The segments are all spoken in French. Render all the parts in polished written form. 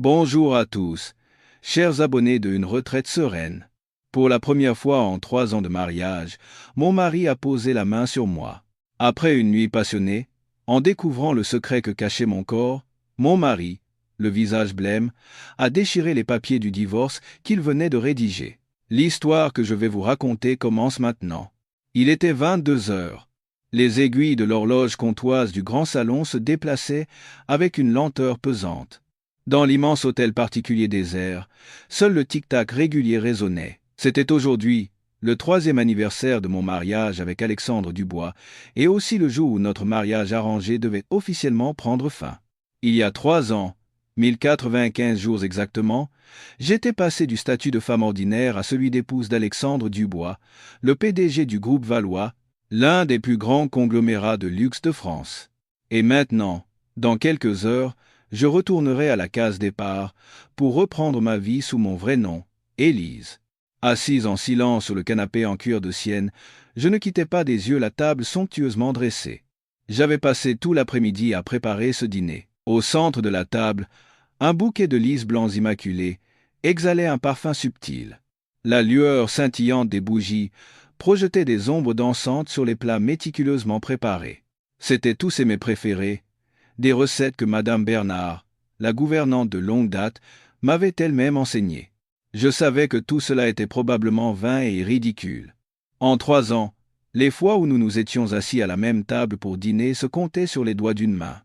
Bonjour à tous, chers abonnés de Une retraite sereine. Pour la première fois en 3 ans de mariage, mon mari a posé la main sur moi. Après une nuit passionnée, en découvrant le secret que cachait mon corps, mon mari, le visage blême, a déchiré les papiers du divorce qu'il venait de rédiger. L'histoire que je vais vous raconter commence maintenant. Il était 22 heures. Les aiguilles de l'horloge comptoise du grand salon se déplaçaient avec une lenteur pesante. Dans l'immense hôtel particulier désert, seul le tic-tac régulier résonnait. C'était aujourd'hui le 3e anniversaire de mon mariage avec Alexandre Dubois et aussi le jour où notre mariage arrangé devait officiellement prendre fin. Il y a 3 ans, 1095 jours exactement, j'étais passé du statut de femme ordinaire à celui d'épouse d'Alexandre Dubois, le PDG du groupe Valois, l'un des plus grands conglomérats de luxe de France. Et maintenant, dans quelques heures, je retournerai à la case départ pour reprendre ma vie sous mon vrai nom, Élise. Assise en silence sur le canapé en cuir de Sienne, je ne quittais pas des yeux la table somptueusement dressée. J'avais passé tout l'après-midi à préparer ce dîner. Au centre de la table, un bouquet de lys blancs immaculés exhalait un parfum subtil. La lueur scintillante des bougies projetait des ombres dansantes sur les plats méticuleusement préparés. C'étaient tous mes préférés, des recettes que Madame Bernard, la gouvernante de longue date, m'avait elle-même enseignées. Je savais que tout cela était probablement vain et ridicule. En 3 ans, les fois où nous nous étions assis à la même table pour dîner se comptaient sur les doigts d'une main.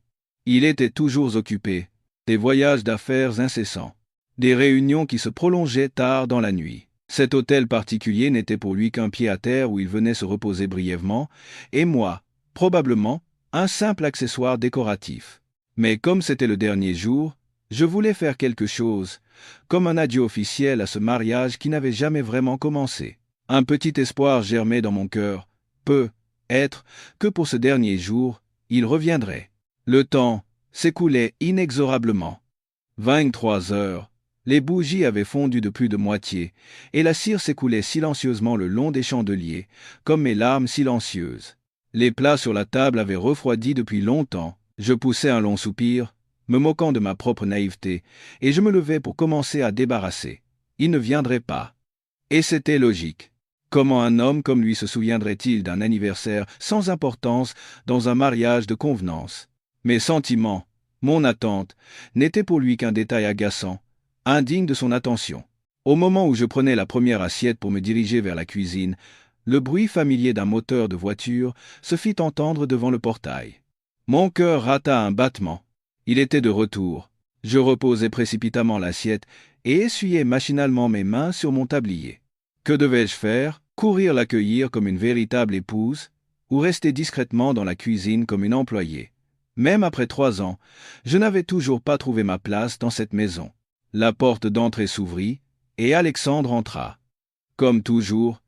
Il était toujours occupé, des voyages d'affaires incessants, des réunions qui se prolongeaient tard dans la nuit. Cet hôtel particulier n'était pour lui qu'un pied-à-terre où il venait se reposer brièvement, et moi, probablement, un simple accessoire décoratif. Mais comme c'était le dernier jour, je voulais faire quelque chose, comme un adieu officiel à ce mariage qui n'avait jamais vraiment commencé. Un petit espoir germait dans mon cœur, peut-être que pour ce dernier jour, il reviendrait. Le temps s'écoulait inexorablement. 23 heures, les bougies avaient fondu de plus de moitié, et la cire s'écoulait silencieusement le long des chandeliers, comme mes larmes silencieuses. Les plats sur la table avaient refroidi depuis longtemps. Je poussai un long soupir, me moquant de ma propre naïveté, et je me levai pour commencer à débarrasser. Il ne viendrait pas. Et c'était logique. Comment un homme comme lui se souviendrait-il d'un anniversaire sans importance dans un mariage de convenance? Mes sentiments, mon attente, n'étaient pour lui qu'un détail agaçant, indigne de son attention. Au moment où je prenais la première assiette pour me diriger vers la cuisine, le bruit familier d'un moteur de voiture se fit entendre devant le portail. Mon cœur rata un battement. Il était de retour. Je reposai précipitamment l'assiette et essuyai machinalement mes mains sur mon tablier. Que devais-je faire? Courir l'accueillir comme une véritable épouse ou rester discrètement dans la cuisine comme une employée? Même après 3 ans, je n'avais toujours pas trouvé ma place dans cette maison. La porte d'entrée s'ouvrit et Alexandre entra. Comme toujours,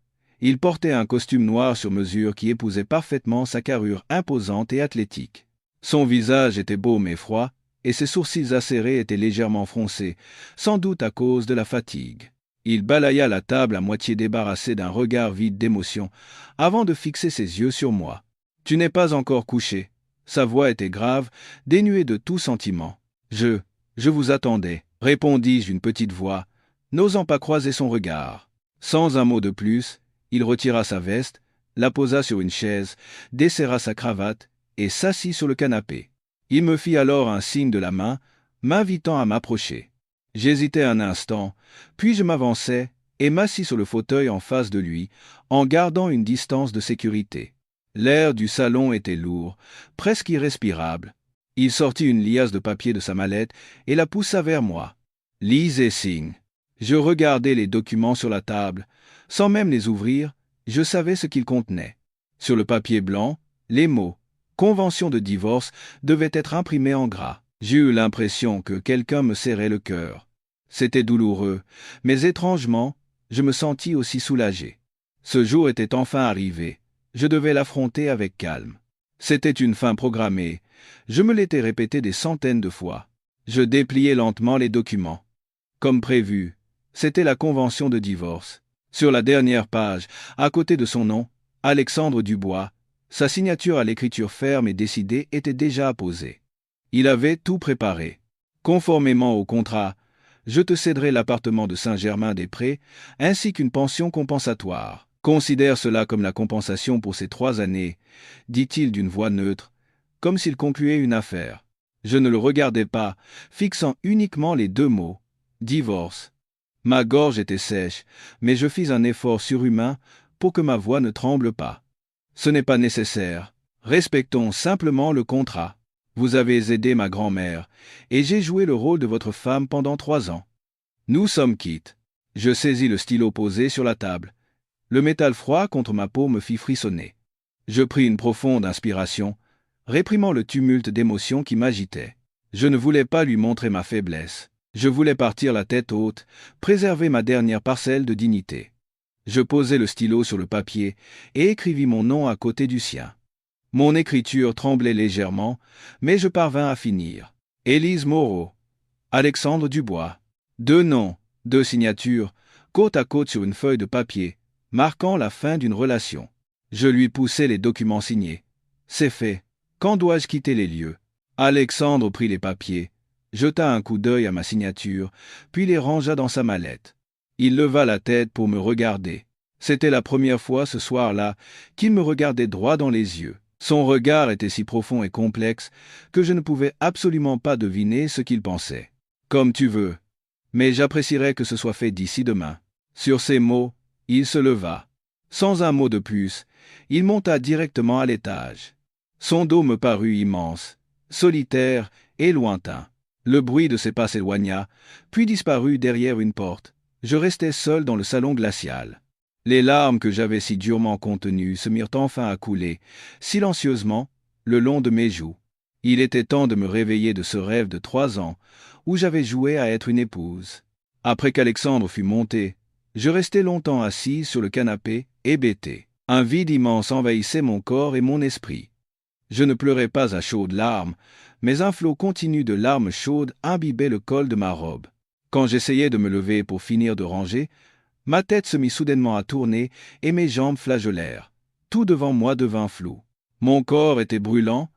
il portait un costume noir sur mesure qui épousait parfaitement sa carrure imposante et athlétique. Son visage était beau mais froid, et ses sourcils acérés étaient légèrement froncés, sans doute à cause de la fatigue. Il balaya la table à moitié débarrassé d'un regard vide d'émotion, avant de fixer ses yeux sur moi. « Tu n'es pas encore couché ?» Sa voix était grave, dénuée de tout sentiment. « Je vous attendais », répondis-je d'une petite voix, n'osant pas croiser son regard. Sans un mot de plus, il retira sa veste, la posa sur une chaise, desserra sa cravate et s'assit sur le canapé. Il me fit alors un signe de la main, m'invitant à m'approcher. J'hésitai un instant, puis je m'avançai et m'assis sur le fauteuil en face de lui, en gardant une distance de sécurité. L'air du salon était lourd, presque irrespirable. Il sortit une liasse de papier de sa mallette et la poussa vers moi. « Lise et signe. » Je regardai les documents sur la table. Sans même les ouvrir, je savais ce qu'ils contenaient. Sur le papier blanc, les mots « Convention de divorce » devaient être imprimés en gras. J'ai eu l'impression que quelqu'un me serrait le cœur. C'était douloureux, mais étrangement, je me sentis aussi soulagé. Ce jour était enfin arrivé. Je devais l'affronter avec calme. C'était une fin programmée. Je me l'étais répété des centaines de fois. Je dépliai lentement les documents. Comme prévu, c'était la convention de divorce. Sur la dernière page, à côté de son nom, Alexandre Dubois, sa signature à l'écriture ferme et décidée était déjà apposée. Il avait tout préparé. Conformément au contrat, Je te céderai l'appartement de Saint-Germain-des-Prés, ainsi qu'une pension compensatoire. Considère cela comme la compensation pour ces 3 années, dit-il d'une voix neutre, comme s'il concluait une affaire. Je ne le regardais pas, fixant uniquement les 2 mots « divorce ». Ma gorge était sèche, mais je fis un effort surhumain pour que ma voix ne tremble pas. Ce n'est pas nécessaire. Respectons simplement le contrat. Vous avez aidé ma grand-mère, et j'ai joué le rôle de votre femme pendant 3 ans. Nous sommes quittes. Je saisis le stylo posé sur la table. Le métal froid contre ma peau me fit frissonner. Je pris une profonde inspiration, réprimant le tumulte d'émotions qui m'agitait. Je ne voulais pas lui montrer ma faiblesse. Je voulais partir la tête haute, préserver ma dernière parcelle de dignité. Je posai le stylo sur le papier et écrivis mon nom à côté du sien. Mon écriture tremblait légèrement, mais je parvins à finir. Élise Moreau, Alexandre Dubois. 2 noms, 2 signatures, côte à côte sur une feuille de papier, marquant la fin d'une relation. Je lui poussai les documents signés. C'est fait. Quand dois-je quitter les lieux? Alexandre prit les papiers, jeta un coup d'œil à ma signature, puis les rangea dans sa mallette. Il leva la tête pour me regarder. C'était la première fois ce soir-là qu'il me regardait droit dans les yeux. Son regard était si profond et complexe que je ne pouvais absolument pas deviner ce qu'il pensait. Comme tu veux. Mais j'apprécierais que ce soit fait d'ici demain. Sur ces mots, il se leva. Sans un mot de plus, il monta directement à l'étage. Son dos me parut immense, solitaire et lointain. Le bruit de ses pas s'éloigna, puis disparut derrière une porte. Je restai seul dans le salon glacial. Les larmes que j'avais si durement contenues se mirent enfin à couler, silencieusement, le long de mes joues. Il était temps de me réveiller de ce rêve de 3 ans, où j'avais joué à être une épouse. Après qu'Alexandre fut monté, je restai longtemps assis sur le canapé, hébété. Un vide immense envahissait mon corps et mon esprit. Je ne pleurais pas à chaudes larmes, mais un flot continu de larmes chaudes imbibait le col de ma robe. Quand j'essayais de me lever pour finir de ranger, ma tête se mit soudainement à tourner et mes jambes flageolèrent. Tout devant moi devint flou. Mon corps était brûlant,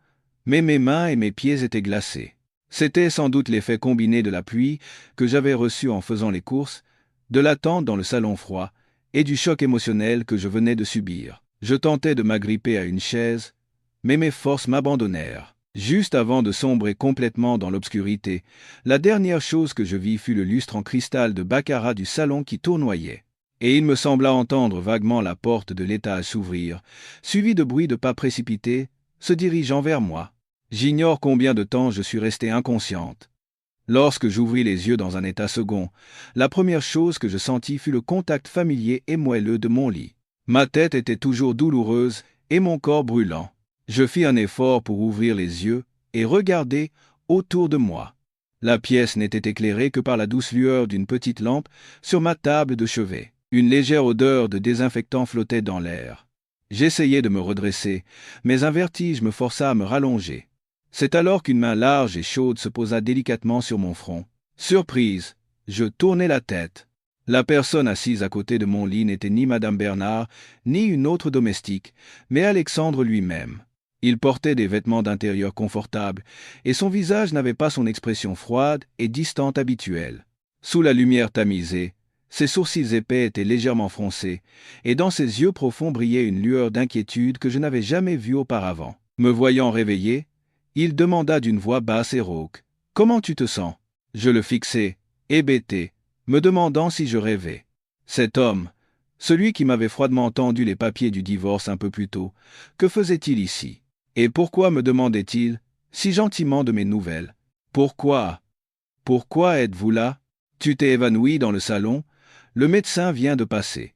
mais mes mains et mes pieds étaient glacés. C'était sans doute l'effet combiné de la pluie que j'avais reçu en faisant les courses, de l'attente dans le salon froid et du choc émotionnel que je venais de subir. Je tentais de m'agripper à une chaise, mais mes forces m'abandonnèrent. Juste avant de sombrer complètement dans l'obscurité, la dernière chose que je vis fut le lustre en cristal de baccarat du salon qui tournoyait. Et il me sembla entendre vaguement la porte de l'étage s'ouvrir, suivi de bruits de pas précipités, se dirigeant vers moi. J'ignore combien de temps je suis restée inconsciente. Lorsque j'ouvris les yeux dans un état second, la première chose que je sentis fut le contact familier et moelleux de mon lit. Ma tête était toujours douloureuse et mon corps brûlant. Je fis un effort pour ouvrir les yeux et regarder autour de moi. La pièce n'était éclairée que par la douce lueur d'une petite lampe sur ma table de chevet. Une légère odeur de désinfectant flottait dans l'air. J'essayai de me redresser, mais un vertige me força à me rallonger. C'est alors qu'une main large et chaude se posa délicatement sur mon front. Surprise, je tournai la tête. La personne assise à côté de mon lit n'était ni Madame Bernard, ni une autre domestique, mais Alexandre lui-même. Il portait des vêtements d'intérieur confortables, et son visage n'avait pas son expression froide et distante habituelle. Sous la lumière tamisée, ses sourcils épais étaient légèrement froncés, et dans ses yeux profonds brillait une lueur d'inquiétude que je n'avais jamais vue auparavant. Me voyant réveillé, il demanda d'une voix basse et rauque. « Comment tu te sens ?» Je le fixai, hébété, me demandant si je rêvais. Cet homme, celui qui m'avait froidement tendu les papiers du divorce un peu plus tôt, que faisait-il ici? Et pourquoi me demandait-il si gentiment de mes nouvelles? Pourquoi êtes-vous là? Tu t'es évanoui dans le salon, le médecin vient de passer.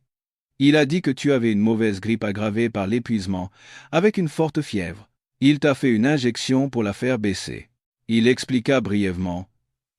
Il a dit que tu avais une mauvaise grippe aggravée par l'épuisement, avec une forte fièvre. Il t'a fait une injection pour la faire baisser. Il expliqua brièvement,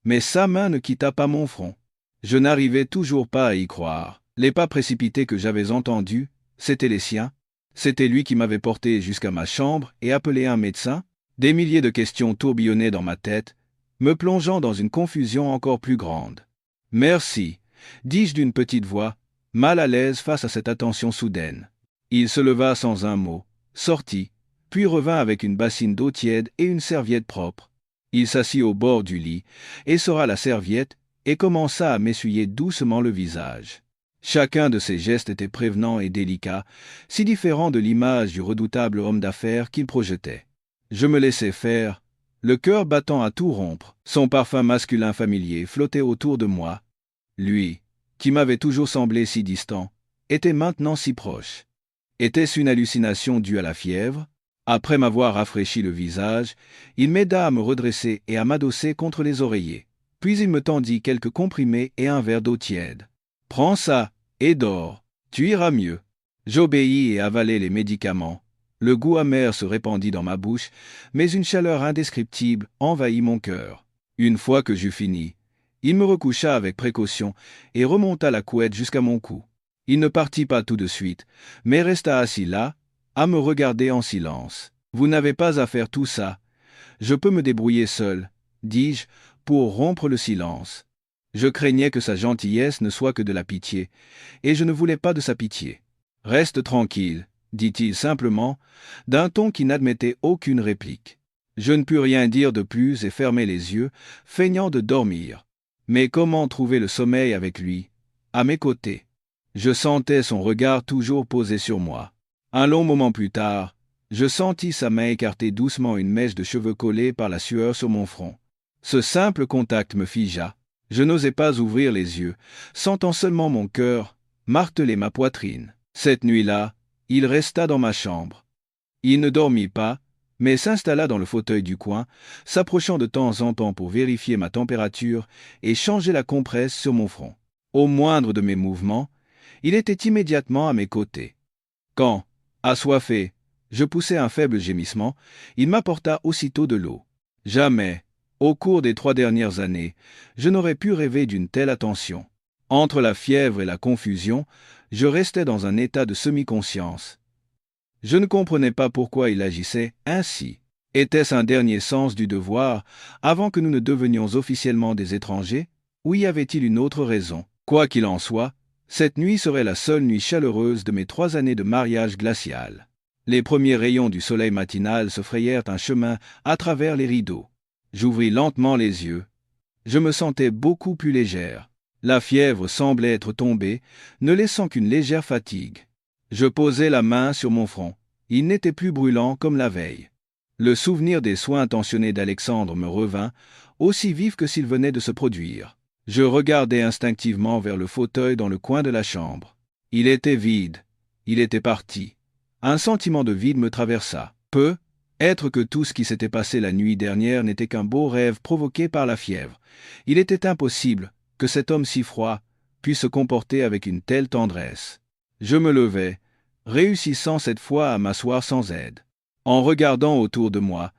mais sa main ne quitta pas mon front. Je n'arrivais toujours pas à y croire. Les pas précipités que j'avais entendus, c'étaient les siens. C'était lui qui m'avait porté jusqu'à ma chambre et appelé un médecin. Des milliers de questions tourbillonnaient dans ma tête, me plongeant dans une confusion encore plus grande. « Merci », dis-je d'une petite voix, mal à l'aise face à cette attention soudaine. Il se leva sans un mot, sortit, puis revint avec une bassine d'eau tiède et une serviette propre. Il s'assit au bord du lit, essora la serviette, et commença à m'essuyer doucement le visage. Chacun de ses gestes était prévenant et délicat, si différent de l'image du redoutable homme d'affaires qu'il projetait. Je me laissais faire, le cœur battant à tout rompre. Son parfum masculin familier flottait autour de moi. Lui, qui m'avait toujours semblé si distant, était maintenant si proche. Était-ce une hallucination due à la fièvre? Après m'avoir rafraîchi le visage, il m'aida à me redresser et à m'adosser contre les oreillers. Puis il me tendit quelques comprimés et un verre d'eau tiède. « Prends ça, et dors. Tu iras mieux. » J'obéis et avalai les médicaments. Le goût amer se répandit dans ma bouche, mais une chaleur indescriptible envahit mon cœur. Une fois que j'eus fini, il me recoucha avec précaution et remonta la couette jusqu'à mon cou. Il ne partit pas tout de suite, mais resta assis là, à me regarder en silence. « Vous n'avez pas à faire tout ça. Je peux me débrouiller seul, dis-je, pour rompre le silence. Je craignais que sa gentillesse ne soit que de la pitié, et je ne voulais pas de sa pitié. « Reste tranquille, dit-il simplement, d'un ton qui n'admettait aucune réplique. Je ne pus rien dire de plus et fermai les yeux, feignant de dormir. Mais comment trouver le sommeil avec lui, à mes côtés? Je sentais son regard toujours posé sur moi. Un long moment plus tard, je sentis sa main écarter doucement une mèche de cheveux collée par la sueur sur mon front. Ce simple contact me figea. Je n'osais pas ouvrir les yeux, sentant seulement mon cœur marteler ma poitrine. Cette nuit-là, il resta dans ma chambre. Il ne dormit pas, mais s'installa dans le fauteuil du coin, s'approchant de temps en temps pour vérifier ma température et changer la compresse sur mon front. Au moindre de mes mouvements, il était immédiatement à mes côtés. Quand, assoiffé, je poussai un faible gémissement, il m'apporta aussitôt de l'eau. Jamais, au cours des 3 dernières années, je n'aurais pu rêver d'une telle attention. Entre la fièvre et la confusion, je restais dans un état de semi-conscience. Je ne comprenais pas pourquoi il agissait ainsi. Était-ce un dernier sens du devoir, avant que nous ne devenions officiellement des étrangers, ou y avait-il une autre raison? Quoi qu'il en soit, cette nuit serait la seule nuit chaleureuse de mes 3 années de mariage glacial. Les premiers rayons du soleil matinal se frayèrent un chemin à travers les rideaux. J'ouvris lentement les yeux. Je me sentais beaucoup plus légère. La fièvre semblait être tombée, ne laissant qu'une légère fatigue. Je posai la main sur mon front. Il n'était plus brûlant comme la veille. Le souvenir des soins intentionnés d'Alexandre me revint, aussi vif que s'il venait de se produire. Je regardai instinctivement vers le fauteuil dans le coin de la chambre. Il était vide. Il était parti. Un sentiment de vide me traversa. Être que tout ce qui s'était passé la nuit dernière n'était qu'un beau rêve provoqué par la fièvre. Il était impossible que cet homme si froid puisse se comporter avec une telle tendresse. Je me levai, réussissant cette fois à m'asseoir sans aide. En regardant autour de moi,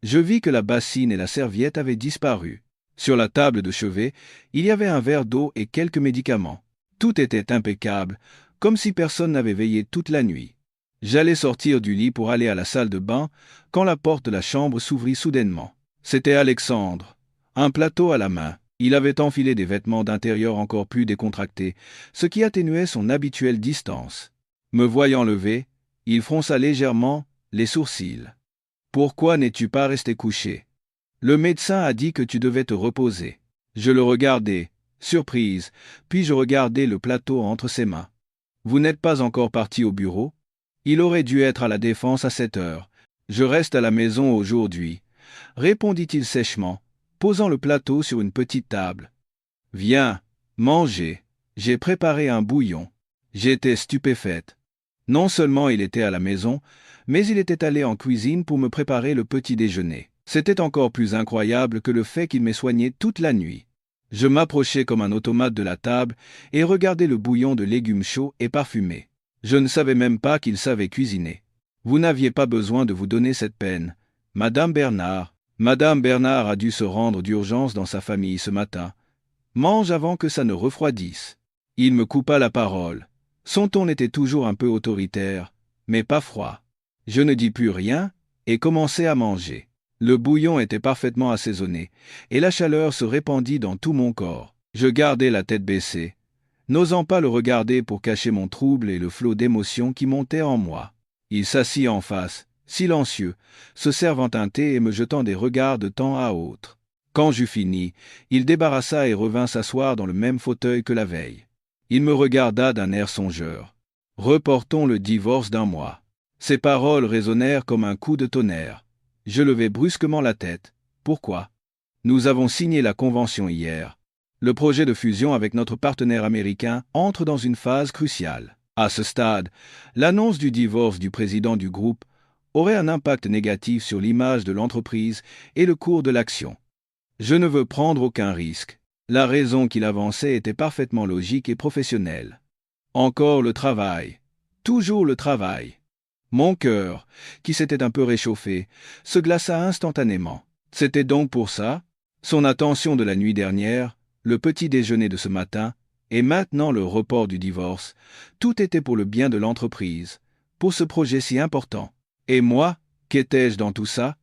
je vis que la bassine et la serviette avaient disparu. Sur la table de chevet, il y avait un verre d'eau et quelques médicaments. Tout était impeccable, comme si personne n'avait veillé toute la nuit. J'allais sortir du lit pour aller à la salle de bain, quand la porte de la chambre s'ouvrit soudainement. C'était Alexandre, un plateau à la main. Il avait enfilé des vêtements d'intérieur encore plus décontractés, ce qui atténuait son habituelle distance. Me voyant lever, il fronça légèrement les sourcils. « Pourquoi n'es-tu pas resté couché? Le médecin a dit que tu devais te reposer. » Je le regardai, surprise, puis je regardai le plateau entre ses mains. « Vous n'êtes pas encore parti au bureau? Il aurait dû être à la Défense à 7 heures. Je reste à la maison aujourd'hui, » répondit-il sèchement, posant le plateau sur une petite table. « Viens, manger. J'ai préparé un bouillon. » J'étais stupéfaite. Non seulement il était à la maison, mais il était allé en cuisine pour me préparer le petit déjeuner. C'était encore plus incroyable que le fait qu'il m'ait soigné toute la nuit. Je m'approchai comme un automate de la table et regardai le bouillon de légumes chauds et parfumés. Je ne savais même pas qu'il savait cuisiner. Vous n'aviez pas besoin de vous donner cette peine. Madame Bernard a dû se rendre d'urgence dans sa famille ce matin. Mange avant que ça ne refroidisse. Il me coupa la parole. Son ton était toujours un peu autoritaire, mais pas froid. Je ne dis plus rien et commençai à manger. Le bouillon était parfaitement assaisonné, et la chaleur se répandit dans tout mon corps. Je gardai la tête baissée, n'osant pas le regarder pour cacher mon trouble et le flot d'émotions qui montait en moi. Il s'assit en face, silencieux, se servant un thé et me jetant des regards de temps à autre. Quand j'eus fini, il débarrassa et revint s'asseoir dans le même fauteuil que la veille. Il me regarda d'un air songeur. « Reportons le divorce d'un mois. » Ces paroles résonnèrent comme un coup de tonnerre. Je levai brusquement la tête. Pourquoi ? Nous avons signé la convention hier. Le projet de fusion avec notre partenaire américain entre dans une phase cruciale. À ce stade, l'annonce du divorce du président du groupe aurait un impact négatif sur l'image de l'entreprise et le cours de l'action. Je ne veux prendre aucun risque. La raison qu'il avançait était parfaitement logique et professionnelle. Encore le travail. Toujours le travail. Mon cœur, qui s'était un peu réchauffé, se glaça instantanément. C'était donc pour ça? Son attention de la nuit dernière, le petit déjeuner de ce matin, et maintenant le report du divorce, tout était pour le bien de l'entreprise, pour ce projet si important. Et moi, qu'étais-je dans tout ça?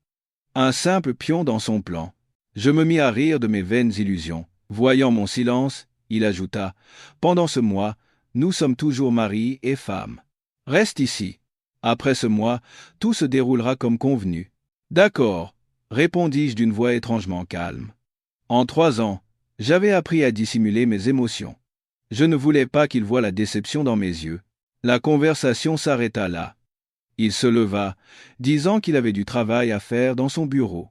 Un simple pion dans son plan. Je me mis à rire de mes vaines illusions. Voyant mon silence, il ajouta, « Pendant ce mois, nous sommes toujours mari et femme. Reste ici. Après ce mois, tout se déroulera comme convenu. » « D'accord, » répondis-je d'une voix étrangement calme. En 3 ans, j'avais appris à dissimuler mes émotions. Je ne voulais pas qu'il voie la déception dans mes yeux. La conversation s'arrêta là. Il se leva, disant qu'il avait du travail à faire dans son bureau.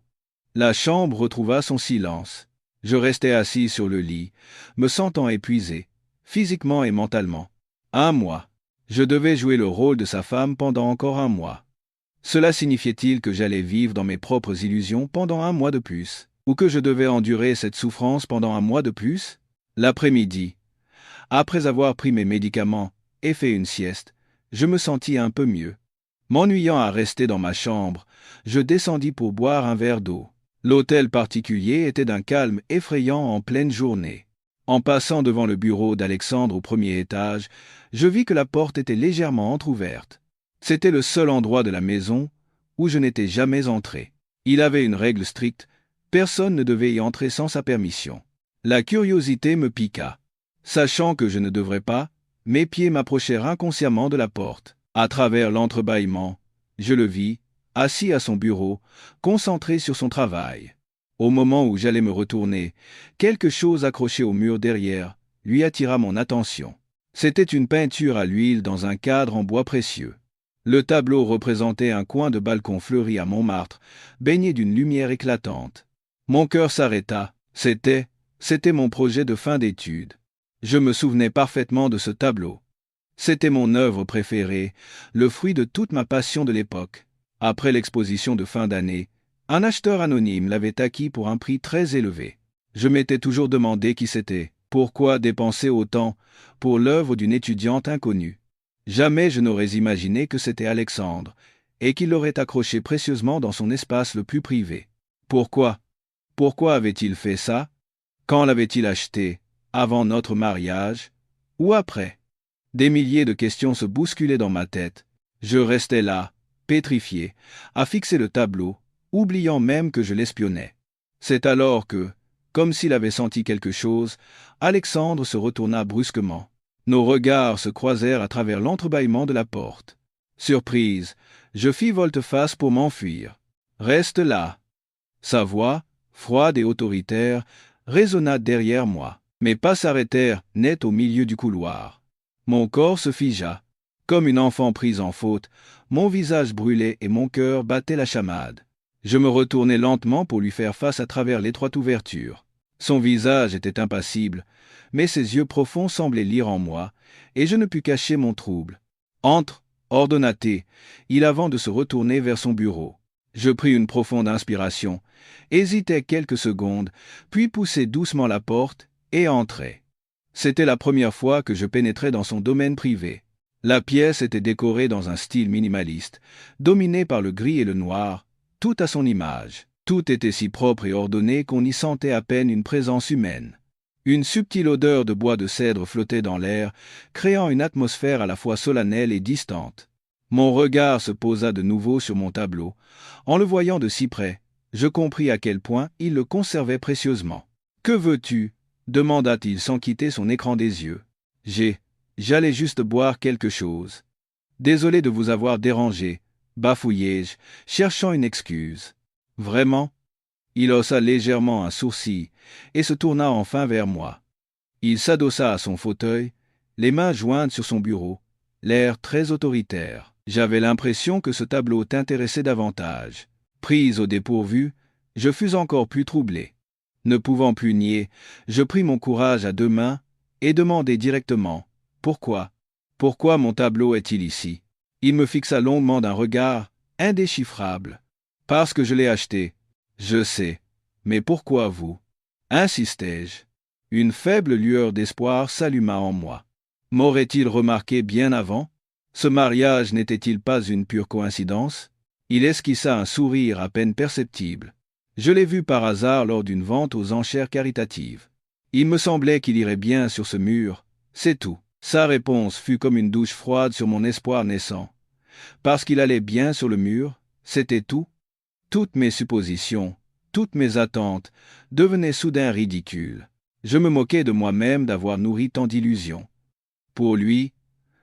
La chambre retrouva son silence. Je restais assis sur le lit, me sentant épuisé, physiquement et mentalement. 1 mois. Je devais jouer le rôle de sa femme pendant encore 1 mois. Cela signifiait-il que j'allais vivre dans mes propres illusions pendant 1 mois de plus, ou que je devais endurer cette souffrance pendant 1 mois de plus? L'après-midi, après avoir pris mes médicaments et fait une sieste, je me sentis un peu mieux. M'ennuyant à rester dans ma chambre, je descendis pour boire un verre d'eau. L'hôtel particulier était d'un calme effrayant en pleine journée. En passant devant le bureau d'Alexandre au 1er étage, je vis que la porte était légèrement entr'ouverte. C'était le seul endroit de la maison où je n'étais jamais entré. Il avait une règle stricte, personne ne devait y entrer sans sa permission. La curiosité me piqua. Sachant que je ne devrais pas, mes pieds m'approchèrent inconsciemment de la porte. À travers l'entrebâillement, je le vis, assis à son bureau, concentré sur son travail. Au moment où j'allais me retourner, quelque chose accroché au mur derrière lui attira mon attention. C'était une peinture à l'huile dans un cadre en bois précieux. Le tableau représentait un coin de balcon fleuri à Montmartre, baigné d'une lumière éclatante. Mon cœur s'arrêta. C'était mon projet de fin d'études. Je me souvenais parfaitement de ce tableau. C'était mon œuvre préférée, le fruit de toute ma passion de l'époque. Après l'exposition de fin d'année, un acheteur anonyme l'avait acquis pour un prix très élevé. Je m'étais toujours demandé qui c'était, pourquoi dépenser autant pour l'œuvre d'une étudiante inconnue. Jamais je n'aurais imaginé que c'était Alexandre, et qu'il l'aurait accroché précieusement dans son espace le plus privé. Pourquoi? Pourquoi avait-il fait ça? Quand l'avait-il acheté? Avant notre mariage? Ou après? Des milliers de questions se bousculaient dans ma tête. Je restais là, pétrifié, à fixer le tableau, oubliant même que je l'espionnais. C'est alors que, comme s'il avait senti quelque chose, Alexandre se retourna brusquement. Nos regards se croisèrent à travers l'entrebâillement de la porte. Surprise, je fis volte-face pour m'enfuir. « Reste là !» Sa voix, froide et autoritaire, résonna derrière moi. Mes pas s'arrêtèrent net au milieu du couloir. Mon corps se figea. Comme une enfant prise en faute, mon visage brûlait et mon cœur battait la chamade. Je me retournai lentement pour lui faire face à travers l'étroite ouverture. Son visage était impassible, mais ses yeux profonds semblaient lire en moi, et je ne pus cacher mon trouble. « Entre !» ordonna-t-il, il avant de se retourner vers son bureau. Je pris une profonde inspiration, hésitai quelques secondes, puis poussai doucement la porte et entrai. C'était la première fois que je pénétrais dans son domaine privé. La pièce était décorée dans un style minimaliste, dominé par le gris et le noir, tout à son image. Tout était si propre et ordonné qu'on y sentait à peine une présence humaine. Une subtile odeur de bois de cèdre flottait dans l'air, créant une atmosphère à la fois solennelle et distante. Mon regard se posa de nouveau sur mon tableau. En le voyant de si près, je compris à quel point il le conservait précieusement. « Que veux-tu » demanda-t-il sans quitter son écran des yeux. J'allais juste boire quelque chose. Désolé de vous avoir dérangé, bafouillai-je, cherchant une excuse. Vraiment? Il haussa légèrement un sourcil et se tourna enfin vers moi. Il s'adossa à son fauteuil, les mains jointes sur son bureau, l'air très autoritaire. J'avais l'impression que ce tableau t'intéressait davantage. Prise au dépourvu, je fus encore plus troublé. Ne pouvant plus nier, je pris mon courage à deux mains et demandai directement « Pourquoi ? Pourquoi mon tableau est-il ici ?» Il me fixa longuement d'un regard indéchiffrable. « Parce que je l'ai acheté. Je sais. Mais pourquoi vous ?» insistai-je. Une faible lueur d'espoir s'alluma en moi. M'aurait-il remarqué bien avant ? Ce mariage n'était-il pas une pure coïncidence ? Il esquissa un sourire à peine perceptible. Je l'ai vu par hasard lors d'une vente aux enchères caritatives. Il me semblait qu'il irait bien sur ce mur, c'est tout. Sa réponse fut comme une douche froide sur mon espoir naissant. Parce qu'il allait bien sur le mur, c'était tout. Toutes mes suppositions, toutes mes attentes devenaient soudain ridicules. Je me moquais de moi-même d'avoir nourri tant d'illusions. Pour lui,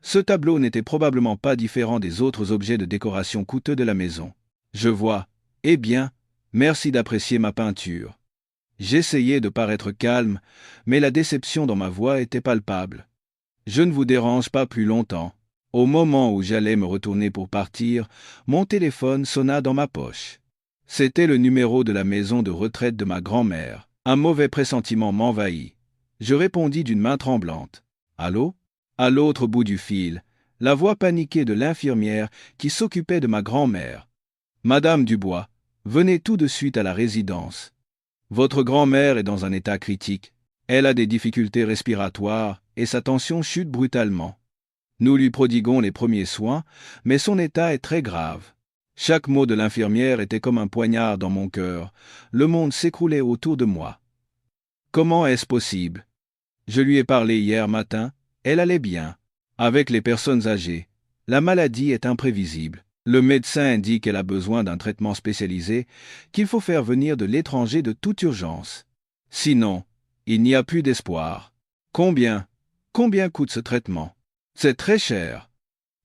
ce tableau n'était probablement pas différent des autres objets de décoration coûteux de la maison. Je vois. Eh bien, merci d'apprécier ma peinture. J'essayais de paraître calme, mais la déception dans ma voix était palpable. Je ne vous dérange pas plus longtemps. Au moment où j'allais me retourner pour partir, mon téléphone sonna dans ma poche. C'était le numéro de la maison de retraite de ma grand-mère. Un mauvais pressentiment m'envahit. Je répondis d'une main tremblante. « Allô ?» À l'autre bout du fil, la voix paniquée de l'infirmière qui s'occupait de ma grand-mère. « Madame Dubois, venez tout de suite à la résidence. Votre grand-mère est dans un état critique. Elle a des difficultés respiratoires et sa tension chute brutalement. Nous lui prodiguons les premiers soins, mais son état est très grave. » Chaque mot de l'infirmière était comme un poignard dans mon cœur. Le monde s'écroulait autour de moi. Comment est-ce possible ? Je lui ai parlé hier matin. Elle allait bien. Avec les personnes âgées, la maladie est imprévisible. Le médecin dit qu'elle a besoin d'un traitement spécialisé, qu'il faut faire venir de l'étranger de toute urgence. Sinon, il n'y a plus d'espoir. Combien coûte ce traitement ? C'est très cher.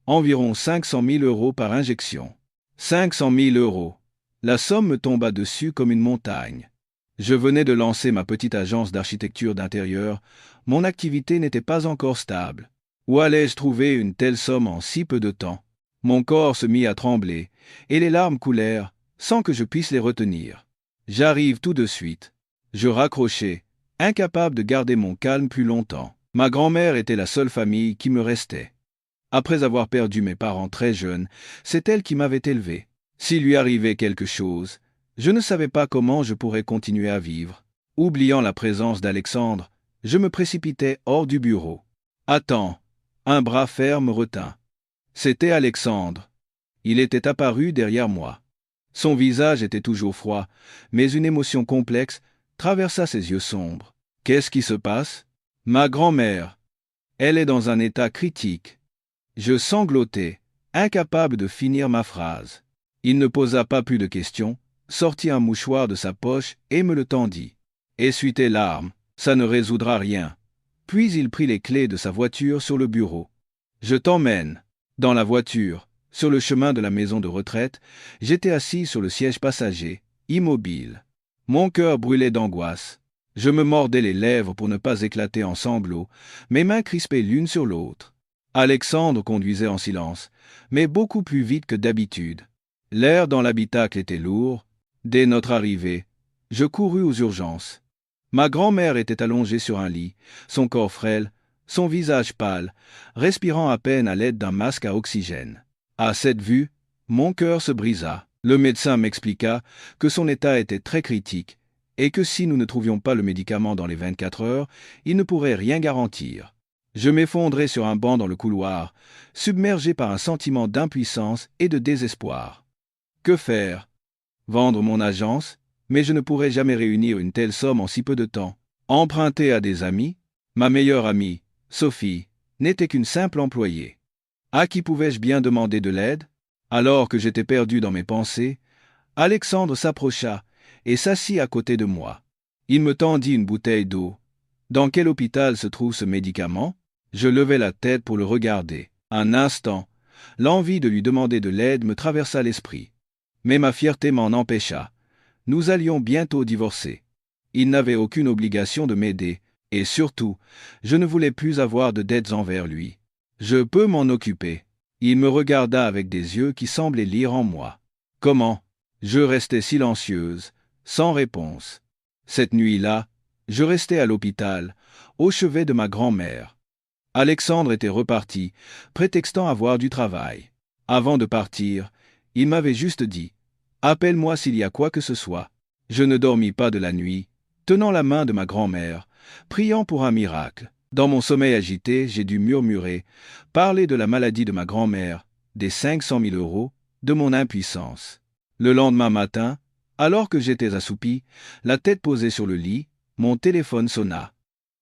Environ 500 000 € par injection. 500 000 €. La somme me tomba dessus comme une montagne. Je venais de lancer ma petite agence d'architecture d'intérieur. Mon activité n'était pas encore stable. Où allais-je trouver une telle somme en si peu de temps ? Mon corps se mit à trembler, et les larmes coulèrent, sans que je puisse les retenir. J'arrive tout de suite. Je raccrochai, incapable de garder mon calme plus longtemps. Ma grand-mère était la seule famille qui me restait. Après avoir perdu mes parents très jeunes, c'est elle qui m'avait élevé. S'il lui arrivait quelque chose, je ne savais pas comment je pourrais continuer à vivre. Oubliant la présence d'Alexandre, je me précipitai hors du bureau. « Attends !» Un bras ferme me retint. C'était Alexandre. Il était apparu derrière moi. Son visage était toujours froid, mais une émotion complexe traversa ses yeux sombres. « Qu'est-ce qui se passe ? » ?»« Ma grand-mère. Elle est dans un état critique. » Je sanglotai, incapable de finir ma phrase. Il ne posa pas plus de questions, sortit un mouchoir de sa poche et me le tendit. « Essuie tes larmes, ça ne résoudra rien. » Puis il prit les clés de sa voiture sur le bureau. « Je t'emmène. » Dans la voiture, sur le chemin de la maison de retraite, j'étais assis sur le siège passager, immobile. Mon cœur brûlait d'angoisse. Je me mordais les lèvres pour ne pas éclater en sanglots, mes mains crispées l'une sur l'autre. Alexandre conduisait en silence, mais beaucoup plus vite que d'habitude. L'air dans l'habitacle était lourd. Dès notre arrivée, je courus aux urgences. Ma grand-mère était allongée sur un lit, son corps frêle, son visage pâle, respirant à peine à l'aide d'un masque à oxygène. À cette vue, mon cœur se brisa. Le médecin m'expliqua que son état était très critique et que si nous ne trouvions pas le médicament dans les 24 heures, il ne pourrait rien garantir. Je m'effondrai sur un banc dans le couloir, submergé par un sentiment d'impuissance et de désespoir. Que faire ? Vendre mon agence, mais je ne pourrais jamais réunir une telle somme en si peu de temps. Emprunter à des amis ? Ma meilleure amie, Sophie, n'était qu'une simple employée. À qui pouvais-je bien demander de l'aide ? Alors que j'étais perdu dans mes pensées, Alexandre s'approcha et s'assit à côté de moi. Il me tendit une bouteille d'eau. Dans quel hôpital se trouve ce médicament ? Je levai la tête pour le regarder. Un instant, l'envie de lui demander de l'aide me traversa l'esprit. Mais ma fierté m'en empêcha. Nous allions bientôt divorcer. Il n'avait aucune obligation de m'aider, et surtout, je ne voulais plus avoir de dettes envers lui. Je peux m'en occuper. Il me regarda avec des yeux qui semblaient lire en moi. Comment? Je restais silencieuse, sans réponse. Cette nuit-là, je restais à l'hôpital, au chevet de ma grand-mère. Alexandre était reparti, prétextant avoir du travail. Avant de partir, il m'avait juste dit « Appelle-moi s'il y a quoi que ce soit ». Je ne dormis pas de la nuit, tenant la main de ma grand-mère, priant pour un miracle. Dans mon sommeil agité, j'ai dû murmurer, parler de la maladie de ma grand-mère, des 500 000 euros, de mon impuissance. Le lendemain matin, alors que j'étais assoupi, la tête posée sur le lit, mon téléphone sonna.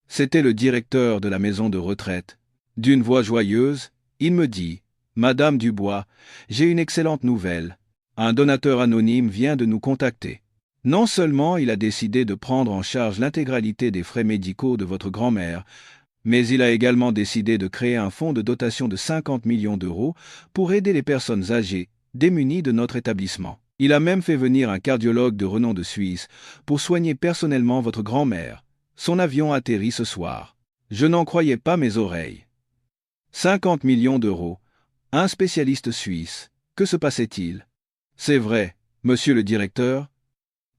C'était le directeur de la maison de retraite. D'une voix joyeuse, il me dit « Madame Dubois, j'ai une excellente nouvelle. Un donateur anonyme vient de nous contacter. Non seulement il a décidé de prendre en charge l'intégralité des frais médicaux de votre grand-mère, mais il a également décidé de créer un fonds de dotation de 50 millions d'euros pour aider les personnes âgées, démunies de notre établissement. Il a même fait venir un cardiologue de renom de Suisse pour soigner personnellement votre grand-mère. Son avion atterrit ce soir. Je n'en croyais pas mes oreilles. 50 millions d'euros. Un spécialiste suisse. Que se passait-il? C'est vrai, monsieur le directeur.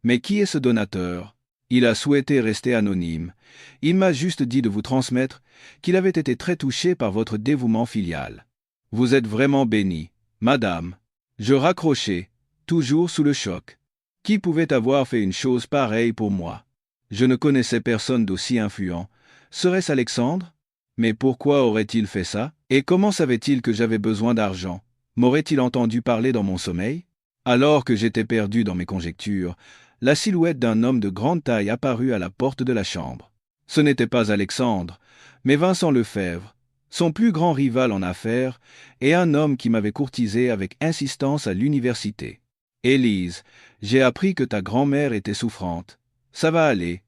Mais qui est ce donateur? Il a souhaité rester anonyme. Il m'a juste dit de vous transmettre qu'il avait été très touché par votre dévouement filial. Vous êtes vraiment bénie, madame. Je raccrochai, toujours sous le choc. Qui pouvait avoir fait une chose pareille pour moi? Je ne connaissais personne d'aussi influent. Serait-ce Alexandre? Mais pourquoi aurait-il fait ça? Et comment savait-il que j'avais besoin d'argent? M'aurait-il entendu parler dans mon sommeil? Alors que j'étais perdu dans mes conjectures, la silhouette d'un homme de grande taille apparut à la porte de la chambre. Ce n'était pas Alexandre, mais Vincent Lefebvre, son plus grand rival en affaires, et un homme qui m'avait courtisé avec insistance à l'université. « Élise, j'ai appris que ta grand-mère était souffrante. Ça va aller. »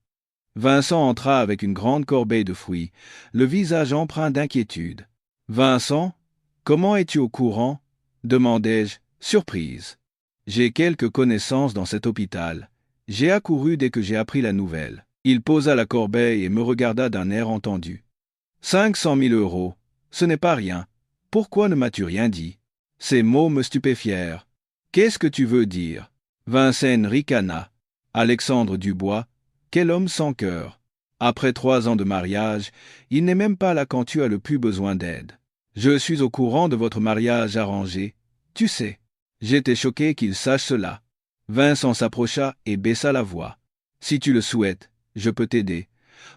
Vincent entra avec une grande corbeille de fruits, le visage empreint d'inquiétude. « Vincent, comment es-tu au courant ?» demandai-je, surprise. « J'ai quelques connaissances dans cet hôpital. J'ai accouru dès que j'ai appris la nouvelle. » Il posa la corbeille et me regarda d'un air entendu. « 500 000 euros, ce n'est pas rien. Pourquoi ne m'as-tu rien dit ?» Ces mots me stupéfièrent. « Qu'est-ce que tu veux dire ?» Vincennes ricana. Alexandre Dubois, quel homme sans cœur. Après 3 ans de mariage, il n'est même pas là quand tu as le plus besoin d'aide. Je suis au courant de votre mariage arrangé. Tu sais. J'étais choqué qu'il sache cela. Vincent s'approcha et baissa la voix. Si tu le souhaites, je peux t'aider.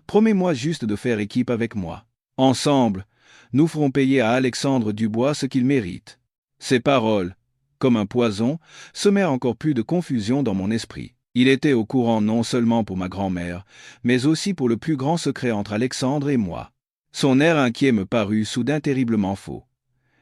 Promets-moi juste de faire équipe avec moi. Ensemble, nous ferons payer à Alexandre Dubois ce qu'il mérite. Ces paroles, comme un poison, semèrent encore plus de confusion dans mon esprit. Il était au courant non seulement pour ma grand-mère, mais aussi pour le plus grand secret entre Alexandre et moi. Son air inquiet me parut soudain terriblement faux.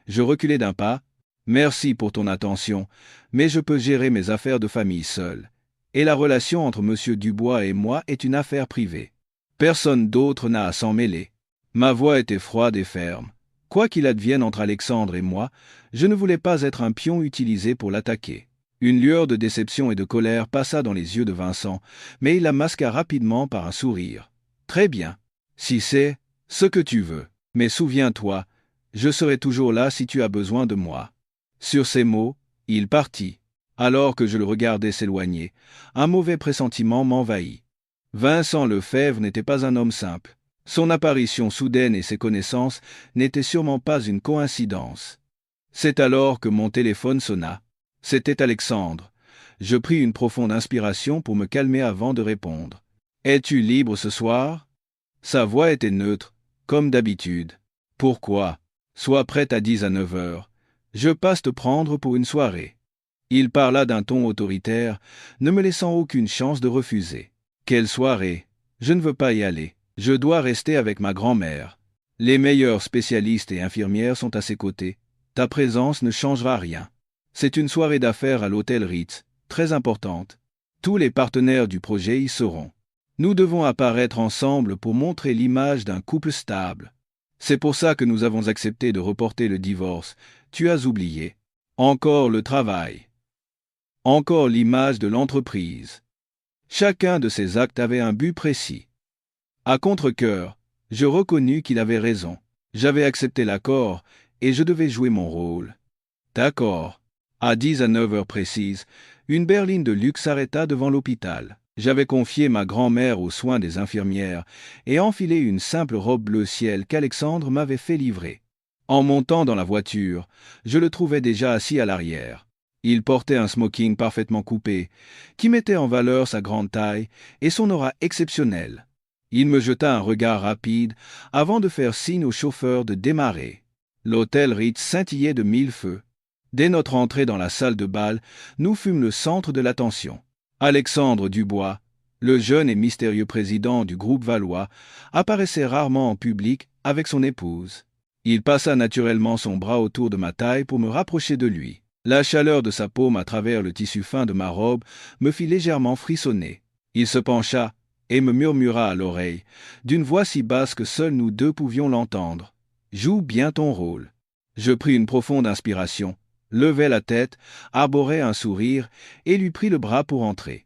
Je reculai d'un pas. « Merci pour ton attention, mais je peux gérer mes affaires de famille seul. Et la relation entre M. Dubois et moi est une affaire privée. Personne d'autre n'a à s'en mêler. » Ma voix était froide et ferme. Quoi qu'il advienne entre Alexandre et moi, je ne voulais pas être un pion utilisé pour l'attaquer. Une lueur de déception et de colère passa dans les yeux de Vincent, mais il la masqua rapidement par un sourire. « Très bien, si c'est ce que tu veux. Mais souviens-toi, je serai toujours là si tu as besoin de moi. » Sur ces mots, il partit. Alors que je le regardais s'éloigner, un mauvais pressentiment m'envahit. Vincent Lefebvre n'était pas un homme simple. Son apparition soudaine et ses connaissances n'étaient sûrement pas une coïncidence. C'est alors que mon téléphone sonna. C'était Alexandre. Je pris une profonde inspiration pour me calmer avant de répondre. « Es-tu libre ce soir ?» Sa voix était neutre, comme d'habitude. « Pourquoi ? Sois prête à 10 à 9 heures. Je passe te prendre pour une soirée. » Il parla d'un ton autoritaire, ne me laissant aucune chance de refuser. « Quelle soirée ? Je ne veux pas y aller. Je dois rester avec ma grand-mère. Les meilleurs spécialistes et infirmières sont à ses côtés. Ta présence ne changera rien. C'est une soirée d'affaires à l'hôtel Ritz, très importante. Tous les partenaires du projet y seront. Nous devons apparaître ensemble pour montrer l'image d'un couple stable. C'est pour ça que nous avons accepté de reporter le divorce. Tu as oublié. Encore le travail. Encore l'image de l'entreprise. Chacun de ces actes avait un but précis. À contre-cœur, je reconnus qu'il avait raison. J'avais accepté l'accord et je devais jouer mon rôle. D'accord. À 10 à 9 heures précises, une berline de luxe s'arrêta devant l'hôpital. J'avais confié ma grand-mère aux soins des infirmières et enfilé une simple robe bleu ciel qu'Alexandre m'avait fait livrer. En montant dans la voiture, je le trouvais déjà assis à l'arrière. Il portait un smoking parfaitement coupé, qui mettait en valeur sa grande taille et son aura exceptionnelle. Il me jeta un regard rapide avant de faire signe au chauffeur de démarrer. L'hôtel Ritz scintillait de mille feux. Dès notre entrée dans la salle de bal, nous fûmes le centre de l'attention. Alexandre Dubois, le jeune et mystérieux président du groupe Valois, apparaissait rarement en public avec son épouse. Il passa naturellement son bras autour de ma taille pour me rapprocher de lui. La chaleur de sa paume à travers le tissu fin de ma robe me fit légèrement frissonner. Il se pencha et me murmura à l'oreille, d'une voix si basse que seuls nous deux pouvions l'entendre. « Joue bien ton rôle. » Je pris une profonde inspiration, levai la tête, arborai un sourire et lui pris le bras pour entrer.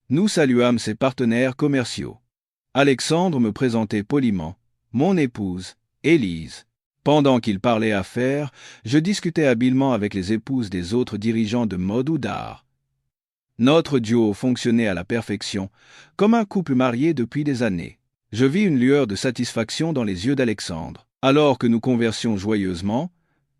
Nous saluâmes ses partenaires commerciaux. Alexandre me présentait poliment mon épouse, Élise. Pendant qu'il parlait affaires, je discutais habilement avec les épouses des autres dirigeants de mode ou d'art. Notre duo fonctionnait à la perfection, comme un couple marié depuis des années. Je vis une lueur de satisfaction dans les yeux d'Alexandre. Alors que nous conversions joyeusement,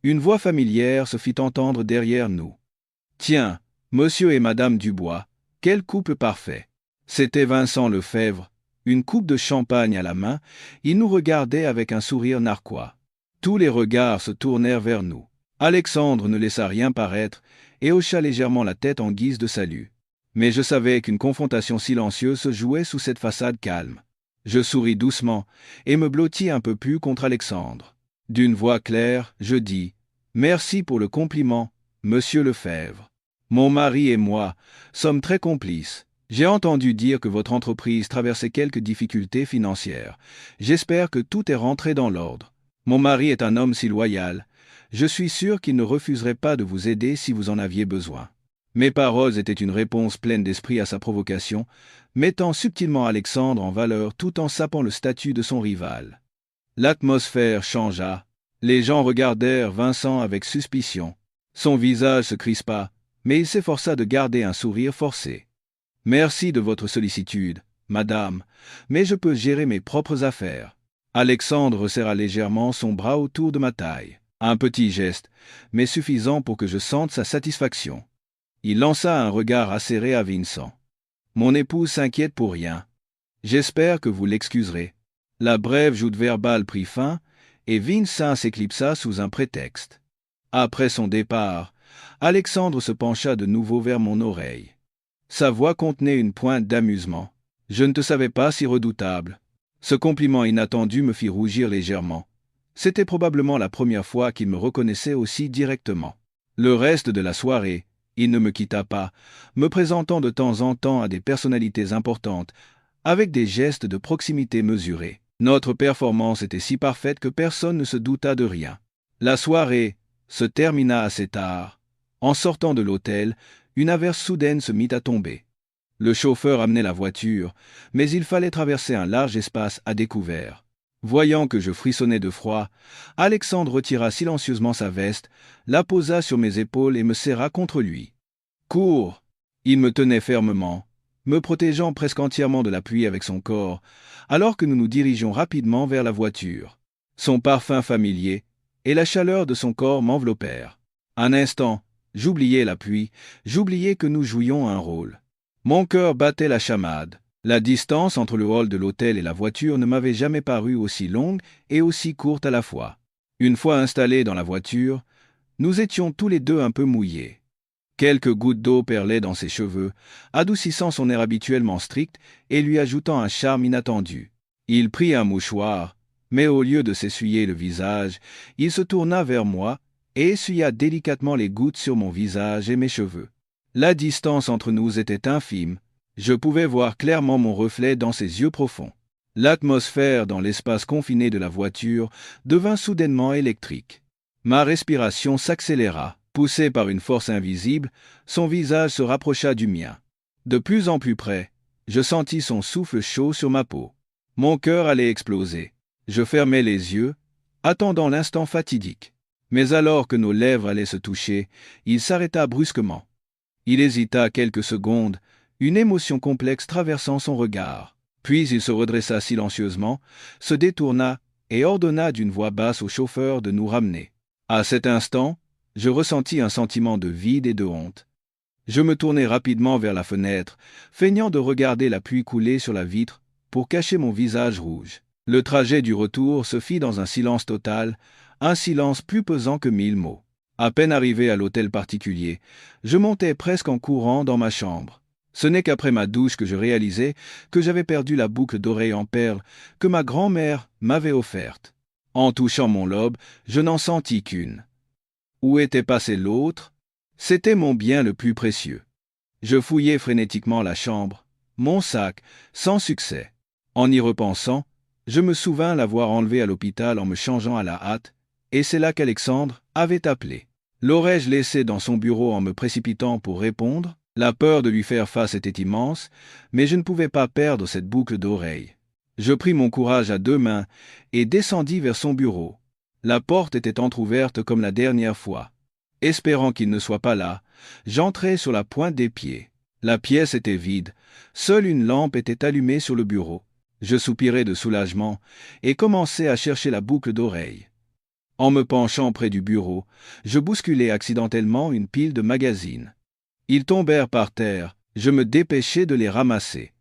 une voix familière se fit entendre derrière nous. « Tiens, monsieur et madame Dubois, quel couple parfait !» C'était Vincent Lefebvre, une coupe de champagne à la main, il nous regardait avec un sourire narquois. Tous les regards se tournèrent vers nous. Alexandre ne laissa rien paraître et hocha légèrement la tête en guise de salut. Mais je savais qu'une confrontation silencieuse se jouait sous cette façade calme. Je souris doucement et me blottis un peu plus contre Alexandre. D'une voix claire, je dis « Merci pour le compliment, monsieur Lefebvre. Mon mari et moi sommes très complices. J'ai entendu dire que votre entreprise traversait quelques difficultés financières. J'espère que tout est rentré dans l'ordre. Mon mari est un homme si loyal. Je suis sûr qu'il ne refuserait pas de vous aider si vous en aviez besoin. » Mes paroles étaient une réponse pleine d'esprit à sa provocation, mettant subtilement Alexandre en valeur tout en sapant le statut de son rival. L'atmosphère changea. Les gens regardèrent Vincent avec suspicion. Son visage se crispa, mais il s'efforça de garder un sourire forcé. « Merci de votre sollicitude, madame, mais je peux gérer mes propres affaires. » Alexandre resserra légèrement son bras autour de ma taille. Un petit geste, mais suffisant pour que je sente sa satisfaction. Il lança un regard acéré à Vincent. « Mon épouse s'inquiète pour rien. J'espère que vous l'excuserez. » La brève joute verbale prit fin, et Vincent s'éclipsa sous un prétexte. Après son départ, Alexandre se pencha de nouveau vers mon oreille. Sa voix contenait une pointe d'amusement. « Je ne te savais pas si redoutable. » Ce compliment inattendu me fit rougir légèrement. C'était probablement la première fois qu'il me reconnaissait aussi directement. Le reste de la soirée, il ne me quitta pas, me présentant de temps en temps à des personnalités importantes, avec des gestes de proximité mesurés. Notre performance était si parfaite que personne ne se douta de rien. La soirée se termina assez tard. En sortant de l'hôtel, une averse soudaine se mit à tomber. Le chauffeur amenait la voiture, mais il fallait traverser un large espace à découvert. Voyant que je frissonnais de froid, Alexandre retira silencieusement sa veste, la posa sur mes épaules et me serra contre lui. « Cours !» Il me tenait fermement, me protégeant presque entièrement de la pluie avec son corps, alors que nous nous dirigions rapidement vers la voiture. Son parfum familier et la chaleur de son corps m'enveloppèrent. Un instant, j'oubliais la pluie, j'oubliais que nous jouions un rôle. Mon cœur battait la chamade. La distance entre le hall de l'hôtel et la voiture ne m'avait jamais paru aussi longue et aussi courte à la fois. Une fois installés dans la voiture, nous étions tous les deux un peu mouillés. Quelques gouttes d'eau perlaient dans ses cheveux, adoucissant son air habituellement strict et lui ajoutant un charme inattendu. Il prit un mouchoir, mais au lieu de s'essuyer le visage, il se tourna vers moi et essuya délicatement les gouttes sur mon visage et mes cheveux. La distance entre nous était infime. Je pouvais voir clairement mon reflet dans ses yeux profonds. L'atmosphère dans l'espace confiné de la voiture devint soudainement électrique. Ma respiration s'accéléra. Poussé par une force invisible, son visage se rapprocha du mien. De plus en plus près, Je sentis son souffle chaud sur ma peau. Mon cœur allait exploser. Je fermai les yeux, attendant l'instant fatidique. Mais alors que nos lèvres allaient se toucher, il s'arrêta brusquement. Il hésita quelques secondes, une émotion complexe traversant son regard. Puis il se redressa silencieusement, se détourna et ordonna d'une voix basse au chauffeur de nous ramener. À cet instant, je ressentis un sentiment de vide et de honte. Je me tournai rapidement vers la fenêtre, feignant de regarder la pluie couler sur la vitre pour cacher mon visage rouge. Le trajet du retour se fit dans un silence total, un silence plus pesant que 1000 mots. À peine arrivé à l'hôtel particulier, je montai presque en courant dans ma chambre. Ce n'est qu'après ma douche que je réalisai que j'avais perdu la boucle d'oreille en perles que ma grand-mère m'avait offerte. En touchant mon lobe, je n'en sentis qu'une. Où était passé l'autre? C'était mon bien le plus précieux. Je fouillai frénétiquement la chambre, mon sac, sans succès. En y repensant, je me souvins l'avoir enlevé à l'hôpital en me changeant à la hâte, et c'est là qu'Alexandre avait appelé. L'aurais-je laissé dans son bureau en me précipitant pour répondre? La peur de lui faire face était immense, mais je ne pouvais pas perdre cette boucle d'oreille. Je pris mon courage à 2 mains et descendis vers son bureau. La porte était entr'ouverte comme la dernière fois. Espérant qu'il ne soit pas là, j'entrai sur la pointe des pieds. La pièce était vide, seule une lampe était allumée sur le bureau. Je soupirai de soulagement et commençai à chercher la boucle d'oreille. En me penchant près du bureau, je bousculai accidentellement une pile de magazines. Ils tombèrent par terre, je me dépêchai de les ramasser.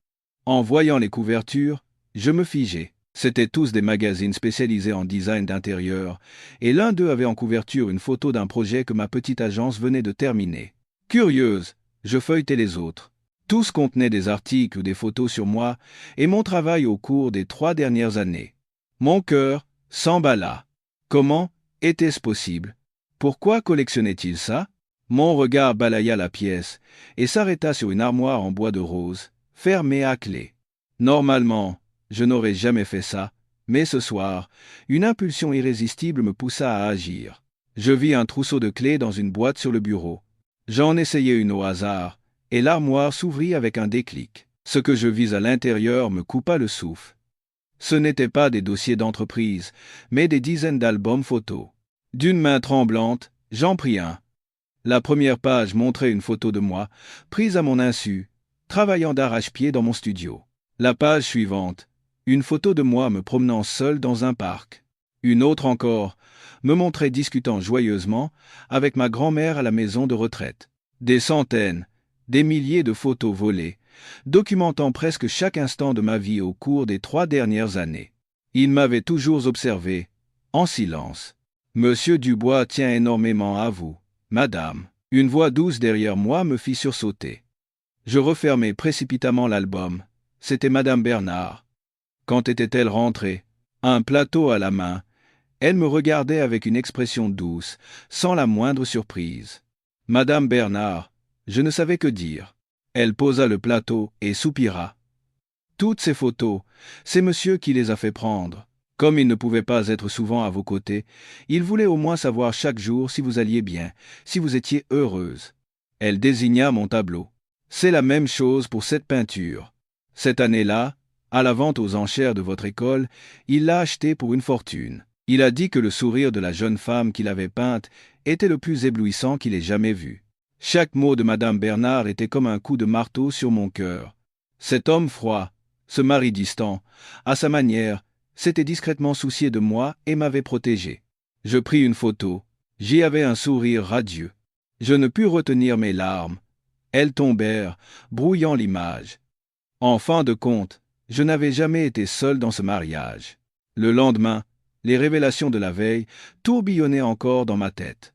En voyant les couvertures, je me figeai. C'étaient tous des magazines spécialisés en design d'intérieur, et l'un d'eux avait en couverture une photo d'un projet que ma petite agence venait de terminer. Curieuse, je feuilletai les autres. Tous contenaient des articles ou des photos sur moi et mon travail au cours des 3 dernières années. Mon cœur s'emballa. Comment était-ce possible? Pourquoi collectionnait-il ça? Mon regard balaya la pièce et s'arrêta sur une armoire en bois de rose, fermée à clé. Normalement, je n'aurais jamais fait ça, mais ce soir, une impulsion irrésistible me poussa à agir. Je vis un trousseau de clés dans une boîte sur le bureau. J'en essayai une au hasard, et l'armoire s'ouvrit avec un déclic. Ce que je vis à l'intérieur me coupa le souffle. Ce n'étaient pas des dossiers d'entreprise, mais des dizaines d'albums photos. D'une main tremblante, j'en pris un. La première page montrait une photo de moi, prise à mon insu, travaillant d'arrache-pied dans mon studio. La page suivante, une photo de moi me promenant seul dans un parc. Une autre encore, me montrait discutant joyeusement avec ma grand-mère à la maison de retraite. Des centaines, des milliers de photos volées, documentant presque chaque instant de ma vie au cours des 3 dernières années. Il m'avait toujours observé, en silence. « Monsieur Dubois tient énormément à vous, madame. » Une voix douce derrière moi me fit sursauter. Je refermai précipitamment l'album. C'était madame Bernard. Quand était-elle rentrée? Un plateau à la main. Elle me regardait avec une expression douce, sans la moindre surprise. Madame Bernard, je ne savais que dire. Elle posa le plateau et soupira. Toutes ces photos, c'est monsieur qui les a fait prendre. Comme il ne pouvait pas être souvent à vos côtés, il voulait au moins savoir chaque jour si vous alliez bien, si vous étiez heureuse. Elle désigna mon tableau. C'est la même chose pour cette peinture. Cette année-là, à la vente aux enchères de votre école, il l'a achetée pour une fortune. Il a dit que le sourire de la jeune femme qu'il avait peinte était le plus éblouissant qu'il ait jamais vu. Chaque mot de madame Bernard était comme un coup de marteau sur mon cœur. Cet homme froid, ce mari distant, à sa manière, s'était discrètement soucié de moi et m'avait protégé. Je pris une photo. J'y avais un sourire radieux. Je ne pus retenir mes larmes. Elles tombèrent, brouillant l'image. En fin de compte, je n'avais jamais été seul dans ce mariage. Le lendemain, les révélations de la veille tourbillonnaient encore dans ma tête.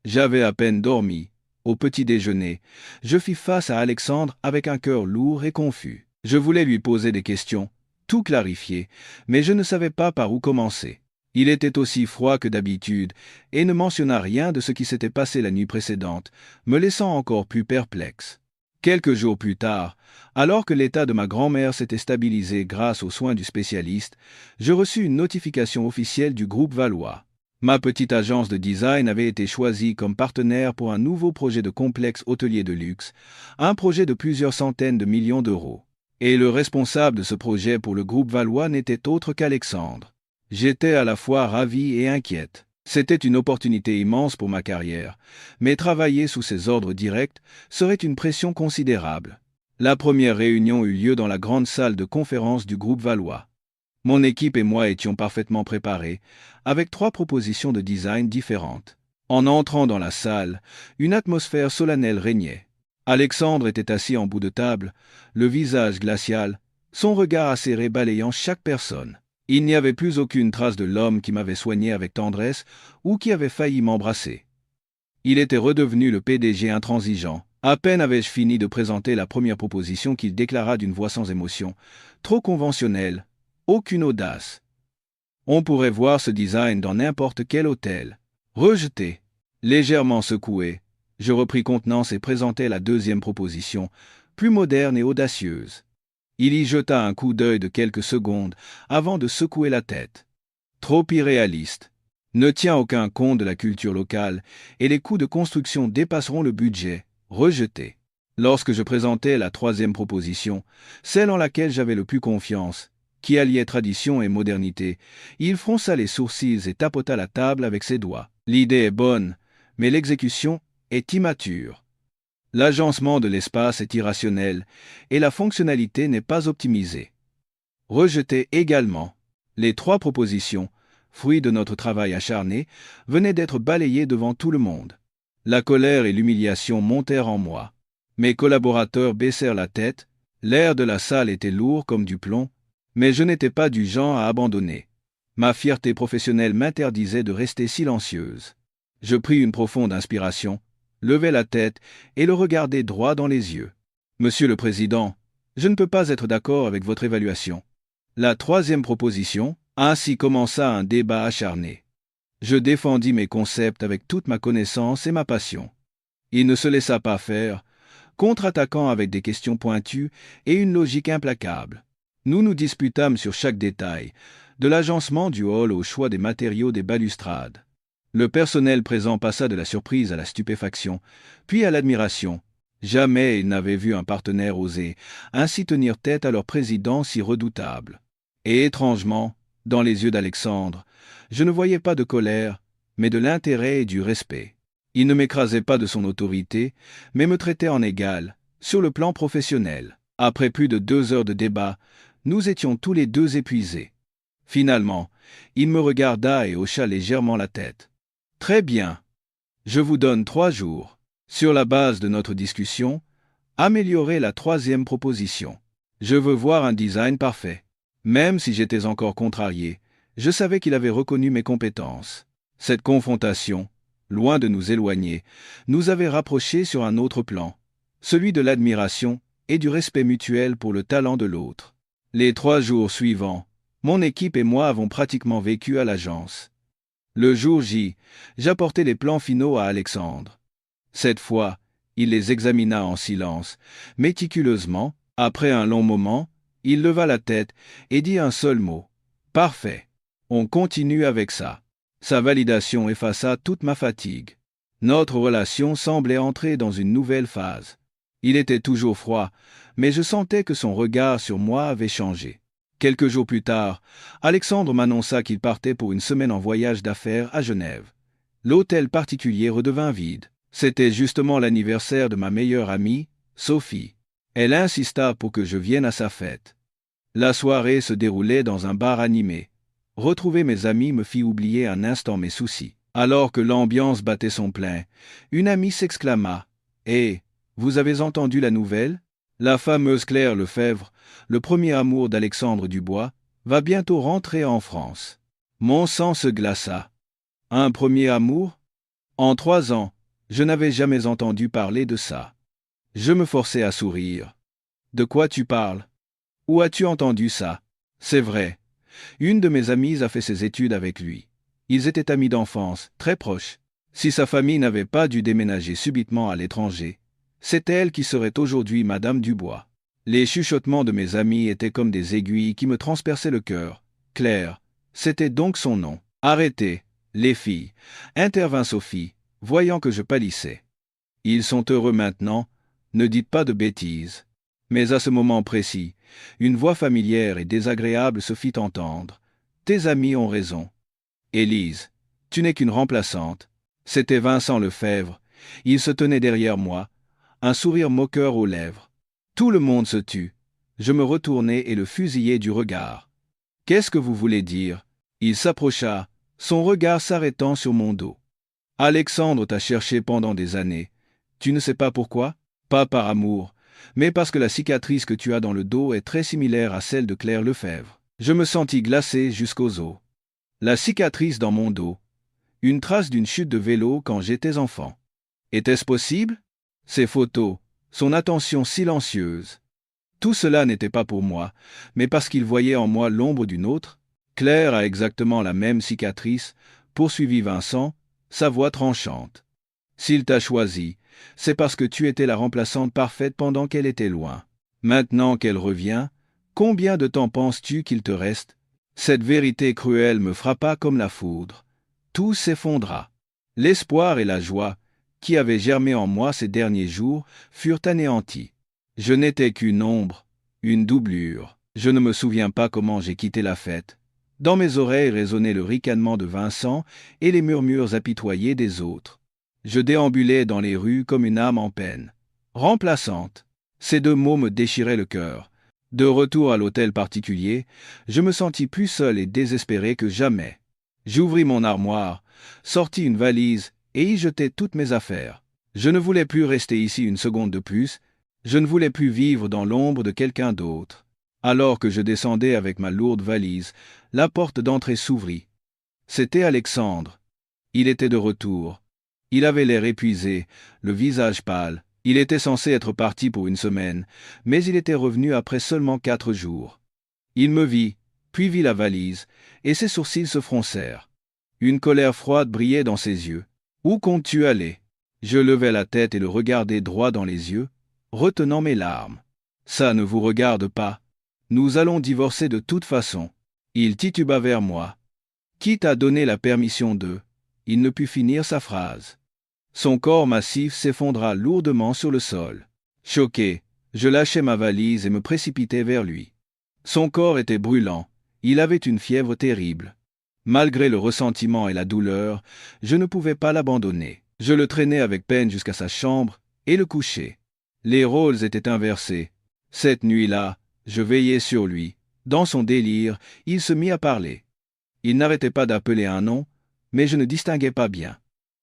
J'avais à peine dormi. Au petit déjeuner, je fis face à Alexandre avec un cœur lourd et confus. Je voulais lui poser des questions, tout clarifier, mais je ne savais pas par où commencer. Il était aussi froid que d'habitude et ne mentionna rien de ce qui s'était passé la nuit précédente, me laissant encore plus perplexe. Quelques jours plus tard, alors que l'état de ma grand-mère s'était stabilisé grâce aux soins du spécialiste, je reçus une notification officielle du groupe Valois. Ma petite agence de design avait été choisie comme partenaire pour un nouveau projet de complexe hôtelier de luxe, un projet de plusieurs centaines de millions d'euros. Et le responsable de ce projet pour le groupe Valois n'était autre qu'Alexandre. J'étais à la fois ravi et inquiète. C'était une opportunité immense pour ma carrière, mais travailler sous ses ordres directs serait une pression considérable. La première réunion eut lieu dans la grande salle de conférence du groupe Valois. Mon équipe et moi étions parfaitement préparés, avec 3 propositions de design différentes. En entrant dans la salle, une atmosphère solennelle régnait. Alexandre était assis en bout de table, le visage glacial, son regard acéré balayant chaque personne. Il n'y avait plus aucune trace de l'homme qui m'avait soigné avec tendresse ou qui avait failli m'embrasser. Il était redevenu le PDG intransigeant. À peine avais-je fini de présenter la première proposition qu'il déclara d'une voix sans émotion, trop conventionnelle, aucune audace. On pourrait voir ce design dans n'importe quel hôtel. Rejeté, légèrement secoué, je repris contenance et présentai la deuxième proposition, plus moderne et audacieuse. Il y jeta un coup d'œil de quelques secondes avant de secouer la tête. Trop irréaliste. Ne tient aucun compte de la culture locale et les coûts de construction dépasseront le budget. Rejeté. Lorsque je présentai la troisième proposition, celle en laquelle j'avais le plus confiance, qui alliait tradition et modernité, il fronça les sourcils et tapota la table avec ses doigts. L'idée est bonne, mais l'exécution est immature. L'agencement de l'espace est irrationnel et la fonctionnalité n'est pas optimisée. Rejeté également. Les 3 propositions, fruits de notre travail acharné, venaient d'être balayées devant tout le monde. La colère et l'humiliation montèrent en moi. Mes collaborateurs baissèrent la tête, l'air de la salle était lourd comme du plomb, mais je n'étais pas du genre à abandonner. Ma fierté professionnelle m'interdisait de rester silencieuse. Je pris une profonde inspiration, levai la tête et le regardai droit dans les yeux. « Monsieur le Président, je ne peux pas être d'accord avec votre évaluation. » La troisième proposition, ainsi commença un débat acharné. Je défendis mes concepts avec toute ma connaissance et ma passion. Il ne se laissa pas faire, contre-attaquant avec des questions pointues et une logique implacable. Nous nous disputâmes sur chaque détail, de l'agencement du hall au choix des matériaux des balustrades. Le personnel présent passa de la surprise à la stupéfaction, puis à l'admiration. Jamais ils n'avaient vu un partenaire oser ainsi tenir tête à leur président si redoutable. Et étrangement, dans les yeux d'Alexandre, je ne voyais pas de colère, mais de l'intérêt et du respect. Il ne m'écrasait pas de son autorité, mais me traitait en égal, sur le plan professionnel. Après plus de 2 heures de débat, nous étions tous les deux épuisés. Finalement, il me regarda et hocha légèrement la tête. « Très bien. Je vous donne 3 jours. Sur la base de notre discussion, améliorez la troisième proposition. Je veux voir un design parfait. » Même si j'étais encore contrarié, je savais qu'il avait reconnu mes compétences. Cette confrontation, loin de nous éloigner, nous avait rapprochés sur un autre plan, celui de l'admiration et du respect mutuel pour le talent de l'autre. Les 3 jours suivants, mon équipe et moi avons pratiquement vécu à l'agence. Le jour J, j'apportai les plans finaux à Alexandre. Cette fois, il les examina en silence, méticuleusement. Après un long moment, il leva la tête et dit un seul mot. « Parfait. On continue avec ça. » Sa validation effaça toute ma fatigue. Notre relation semblait entrer dans une nouvelle phase. Il était toujours froid, mais je sentais que son regard sur moi avait changé. Quelques jours plus tard, Alexandre m'annonça qu'il partait pour une semaine en voyage d'affaires à Genève. L'hôtel particulier redevint vide. C'était justement l'anniversaire de ma meilleure amie, Sophie. Elle insista pour que je vienne à sa fête. La soirée se déroulait dans un bar animé. Retrouver mes amis me fit oublier un instant mes soucis. Alors que l'ambiance battait son plein, une amie s'exclama « Hé, vous avez entendu la nouvelle ? La fameuse Claire Lefebvre, le premier amour d'Alexandre Dubois, va bientôt rentrer en France. » Mon sang se glaça. Un premier amour ? En 3 ans, je n'avais jamais entendu parler de ça. Je me forçai à sourire. « De quoi tu parles ? Où as-tu entendu ça ? C'est vrai. Une de mes amies a fait ses études avec lui. Ils étaient amis d'enfance, très proches. Si sa famille n'avait pas dû déménager subitement à l'étranger, c'est elle qui serait aujourd'hui Madame Dubois. » Les chuchotements de mes amis étaient comme des aiguilles qui me transperçaient le cœur. Claire, c'était donc son nom. « Arrêtez, les filles, » intervint Sophie, voyant que je pâlissais. « Ils sont heureux maintenant, ne dites pas de bêtises. » Mais à ce moment précis, une voix familière et désagréable se fit entendre. « Tes amis ont raison. Élise, tu n'es qu'une remplaçante. » C'était Vincent Lefebvre. Il se tenait derrière moi, un sourire moqueur aux lèvres. Tout le monde se tut. Je me retournai et le fusillai du regard. « Qu'est-ce que vous voulez dire ?» Il s'approcha, son regard s'arrêtant sur mon dos. « Alexandre t'a cherché pendant des années. Tu ne sais pas pourquoi? Pas par amour, mais parce que la cicatrice que tu as dans le dos est très similaire à celle de Claire Lefebvre. » Je me sentis glacé jusqu'aux os. La cicatrice dans mon dos. Une trace d'une chute de vélo quand j'étais enfant. Était-ce possible? Ses photos, son attention silencieuse. Tout cela n'était pas pour moi, mais parce qu'il voyait en moi l'ombre d'une autre. Claire a exactement la même cicatrice, poursuivit Vincent, sa voix tranchante. S'il t'a choisi, c'est parce que tu étais la remplaçante parfaite pendant qu'elle était loin. Maintenant qu'elle revient, combien de temps penses-tu qu'il te reste? Cette vérité cruelle me frappa comme la foudre. Tout s'effondra. L'espoir et la joie, qui avaient germé en moi ces derniers jours, furent anéantis. Je n'étais qu'une ombre, une doublure. Je ne me souviens pas comment j'ai quitté la fête. Dans mes oreilles résonnait le ricanement de Vincent et les murmures apitoyés des autres. Je déambulais dans les rues comme une âme en peine. Remplaçante. Ces deux mots me déchiraient le cœur. De retour à l'hôtel particulier, je me sentis plus seul et désespéré que jamais. J'ouvris mon armoire, sortis une valise et y jetai toutes mes affaires. Je ne voulais plus rester ici une seconde de plus, je ne voulais plus vivre dans l'ombre de quelqu'un d'autre. Alors que je descendais avec ma lourde valise, la porte d'entrée s'ouvrit. C'était Alexandre. Il était de retour. Il avait l'air épuisé, le visage pâle. Il était censé être parti pour une semaine, mais il était revenu après seulement 4 jours. Il me vit, puis vit la valise, et ses sourcils se froncèrent. Une colère froide brillait dans ses yeux. « Où comptes-tu aller ?» Je levai la tête et le regardai droit dans les yeux, retenant mes larmes. « Ça ne vous regarde pas. Nous allons divorcer de toute façon. » Il tituba vers moi. Qui t'a donné la permission de... Il ne put finir sa phrase. Son corps massif s'effondra lourdement sur le sol. Choqué, je lâchai ma valise et me précipitai vers lui. Son corps était brûlant, il avait une fièvre terrible. Malgré le ressentiment et la douleur, je ne pouvais pas l'abandonner. Je le traînai avec peine jusqu'à sa chambre et le couchai. Les rôles étaient inversés. Cette nuit-là, je veillais sur lui. Dans son délire, il se mit à parler. Il n'arrêtait pas d'appeler un nom, mais je ne distinguais pas bien.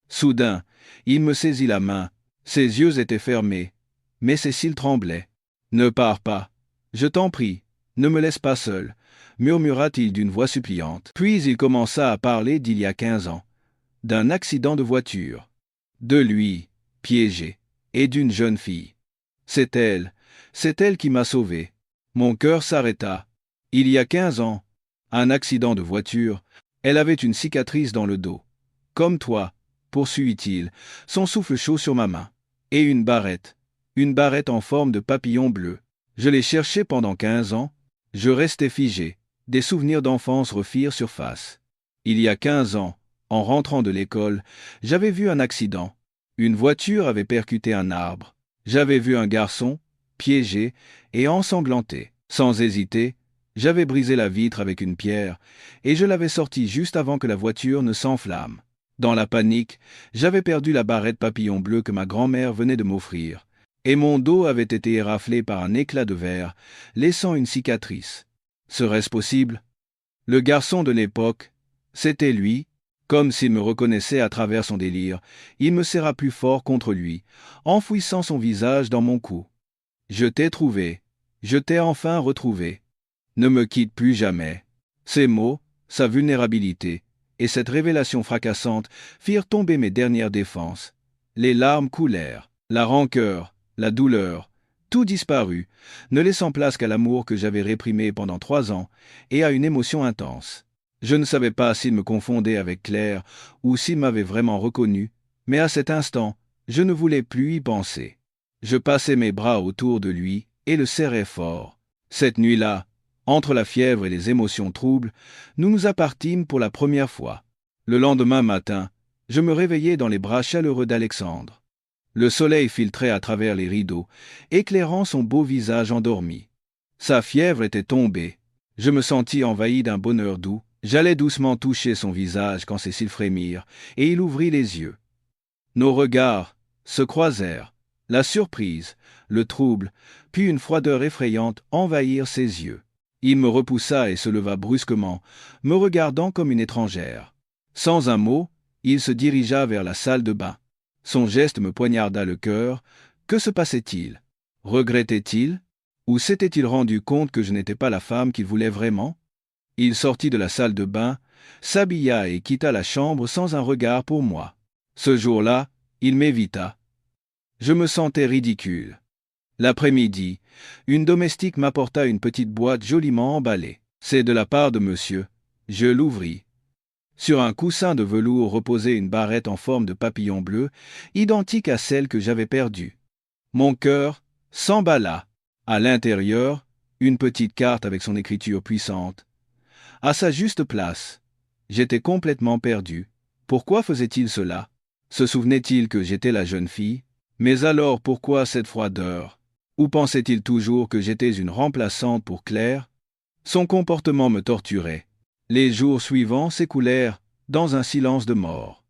Soudain, il me saisit la main. Ses yeux étaient fermés, mais ses cils tremblaient. « Ne pars pas. Je t'en prie, ne me laisse pas seul, » murmura-t-il d'une voix suppliante. Puis il commença à parler d'il y a 15 ans, d'un accident de voiture, de lui, piégé, et d'une jeune fille. C'est elle qui m'a sauvé. Mon cœur s'arrêta. Il y a 15 ans, un accident de voiture, elle avait une cicatrice dans le dos. Comme toi, poursuivit-il, son souffle chaud sur ma main. Et une barrette en forme de papillon bleu. Je l'ai cherchée pendant 15 ans, je restais figé. Des souvenirs d'enfance refirent surface. Il y a 15 ans, en rentrant de l'école, j'avais vu un accident. Une voiture avait percuté un arbre. J'avais vu un garçon, piégé et ensanglanté. Sans hésiter, j'avais brisé la vitre avec une pierre, et je l'avais sorti juste avant que la voiture ne s'enflamme. Dans la panique, j'avais perdu la barrette papillon bleu que ma grand-mère venait de m'offrir, et mon dos avait été éraflé par un éclat de verre, laissant une cicatrice. Serait-ce possible? Le garçon de l'époque, c'était lui. Comme s'il me reconnaissait à travers son délire, il me serra plus fort contre lui, enfouissant son visage dans mon cou. « Je t'ai trouvé. Je t'ai enfin retrouvé. Ne me quitte plus jamais. » Ces mots, sa vulnérabilité, et cette révélation fracassante firent tomber mes dernières défenses. Les larmes coulèrent, la rancœur, la douleur, tout disparut, ne laissant place qu'à l'amour que j'avais réprimé pendant 3 ans et à une émotion intense. Je ne savais pas s'il me confondait avec Claire ou s'il m'avait vraiment reconnu, mais à cet instant, je ne voulais plus y penser. Je passai mes bras autour de lui et le serrai fort. Cette nuit-là, entre la fièvre et les émotions troubles, nous nous appartîmes pour la première fois. Le lendemain matin, je me réveillai dans les bras chaleureux d'Alexandre. Le soleil filtrait à travers les rideaux, éclairant son beau visage endormi. Sa fièvre était tombée. Je me sentis envahi d'un bonheur doux. J'allais doucement toucher son visage quand ses cils frémirent, et il ouvrit les yeux. Nos regards se croisèrent. La surprise, le trouble, puis une froideur effrayante envahirent ses yeux. Il me repoussa et se leva brusquement, me regardant comme une étrangère. Sans un mot, il se dirigea vers la salle de bain. Son geste me poignarda le cœur. Que se passait-il? Regrettait-il? Ou s'était-il rendu compte que je n'étais pas la femme qu'il voulait vraiment? Il sortit de la salle de bain, s'habilla et quitta la chambre sans un regard pour moi. Ce jour-là, il m'évita. Je me sentais ridicule. L'après-midi, une domestique m'apporta une petite boîte joliment emballée. C'est de la part de monsieur. Je l'ouvris. Sur un coussin de velours reposait une barrette en forme de papillon bleu, identique à celle que j'avais perdue. Mon cœur s'emballa. À l'intérieur, une petite carte avec son écriture puissante. À sa juste place. J'étais complètement perdu. Pourquoi faisait-il cela? Se souvenait-il que j'étais la jeune fille? Mais alors pourquoi cette froideur? Ou pensait-il toujours que j'étais une remplaçante pour Claire? Son comportement me torturait. Les jours suivants s'écoulèrent dans un silence de mort.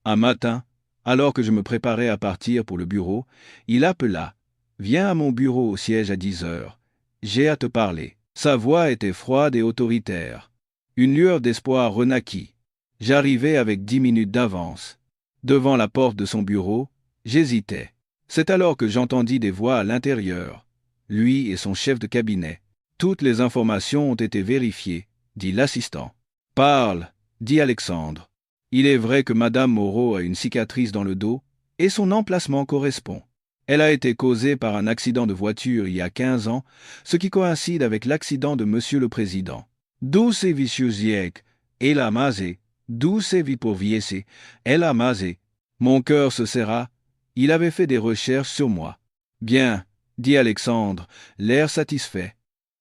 Un matin, alors que je me préparais à partir pour le bureau, il appela. « Viens à mon bureau au siège à 10 heures. J'ai à te parler. » Sa voix était froide et autoritaire. Une lueur d'espoir renaquit. J'arrivais avec 10 minutes d'avance. Devant la porte de son bureau, j'hésitais. C'est alors que j'entendis des voix à l'intérieur. Lui et son chef de cabinet. Toutes les informations ont été vérifiées, dit l'assistant. Parle, dit Alexandre. Il est vrai que Madame Moreau a une cicatrice dans le dos, et son emplacement correspond. Elle a été causée par un accident de voiture il y a 15 ans, ce qui coïncide avec l'accident de Monsieur le Président. Douce viciosiek, elle a masé, douce vipoviese, elle a masé. Mon cœur se serra, il avait fait des recherches sur moi. Bien, dit Alexandre, l'air satisfait.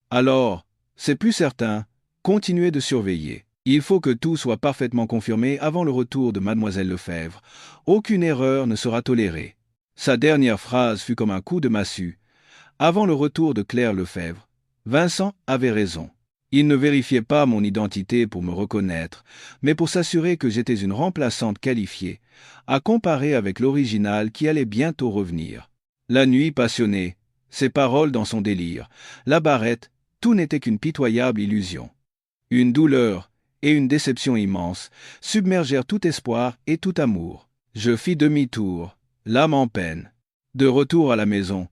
Alors, c'est plus certain, continuez de surveiller. Il faut que tout soit parfaitement confirmé avant le retour de Mademoiselle Lefebvre. Aucune erreur ne sera tolérée. Sa dernière phrase fut comme un coup de massue. Avant le retour de Claire Lefebvre, Vincent avait raison. Il ne vérifiait pas mon identité pour me reconnaître, mais pour s'assurer que j'étais une remplaçante qualifiée, à comparer avec l'original qui allait bientôt revenir. La nuit passionnée, ses paroles dans son délire, la barrette, tout n'était qu'une pitoyable illusion. Une douleur et une déception immense submergèrent tout espoir et tout amour. Je fis demi-tour, l'âme en peine. De retour à la maison,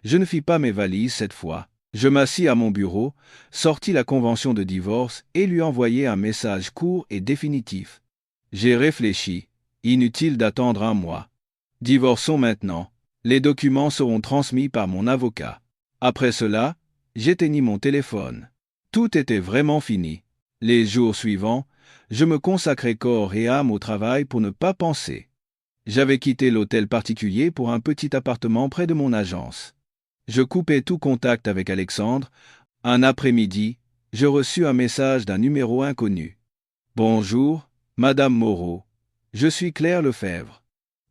je ne fis pas mes valises cette fois. Je m'assis à mon bureau, sortis la convention de divorce et lui envoyai un message court et définitif. J'ai réfléchi. Inutile d'attendre un mois. Divorçons maintenant. Les documents seront transmis par mon avocat. Après cela, j'éteignis mon téléphone. Tout était vraiment fini. Les jours suivants, je me consacrai corps et âme au travail pour ne pas penser. J'avais quitté l'hôtel particulier pour un petit appartement près de mon agence. Je coupais tout contact avec Alexandre. Un après-midi, je reçus un message d'un numéro inconnu. « Bonjour, Madame Moreau. Je suis Claire Lefebvre.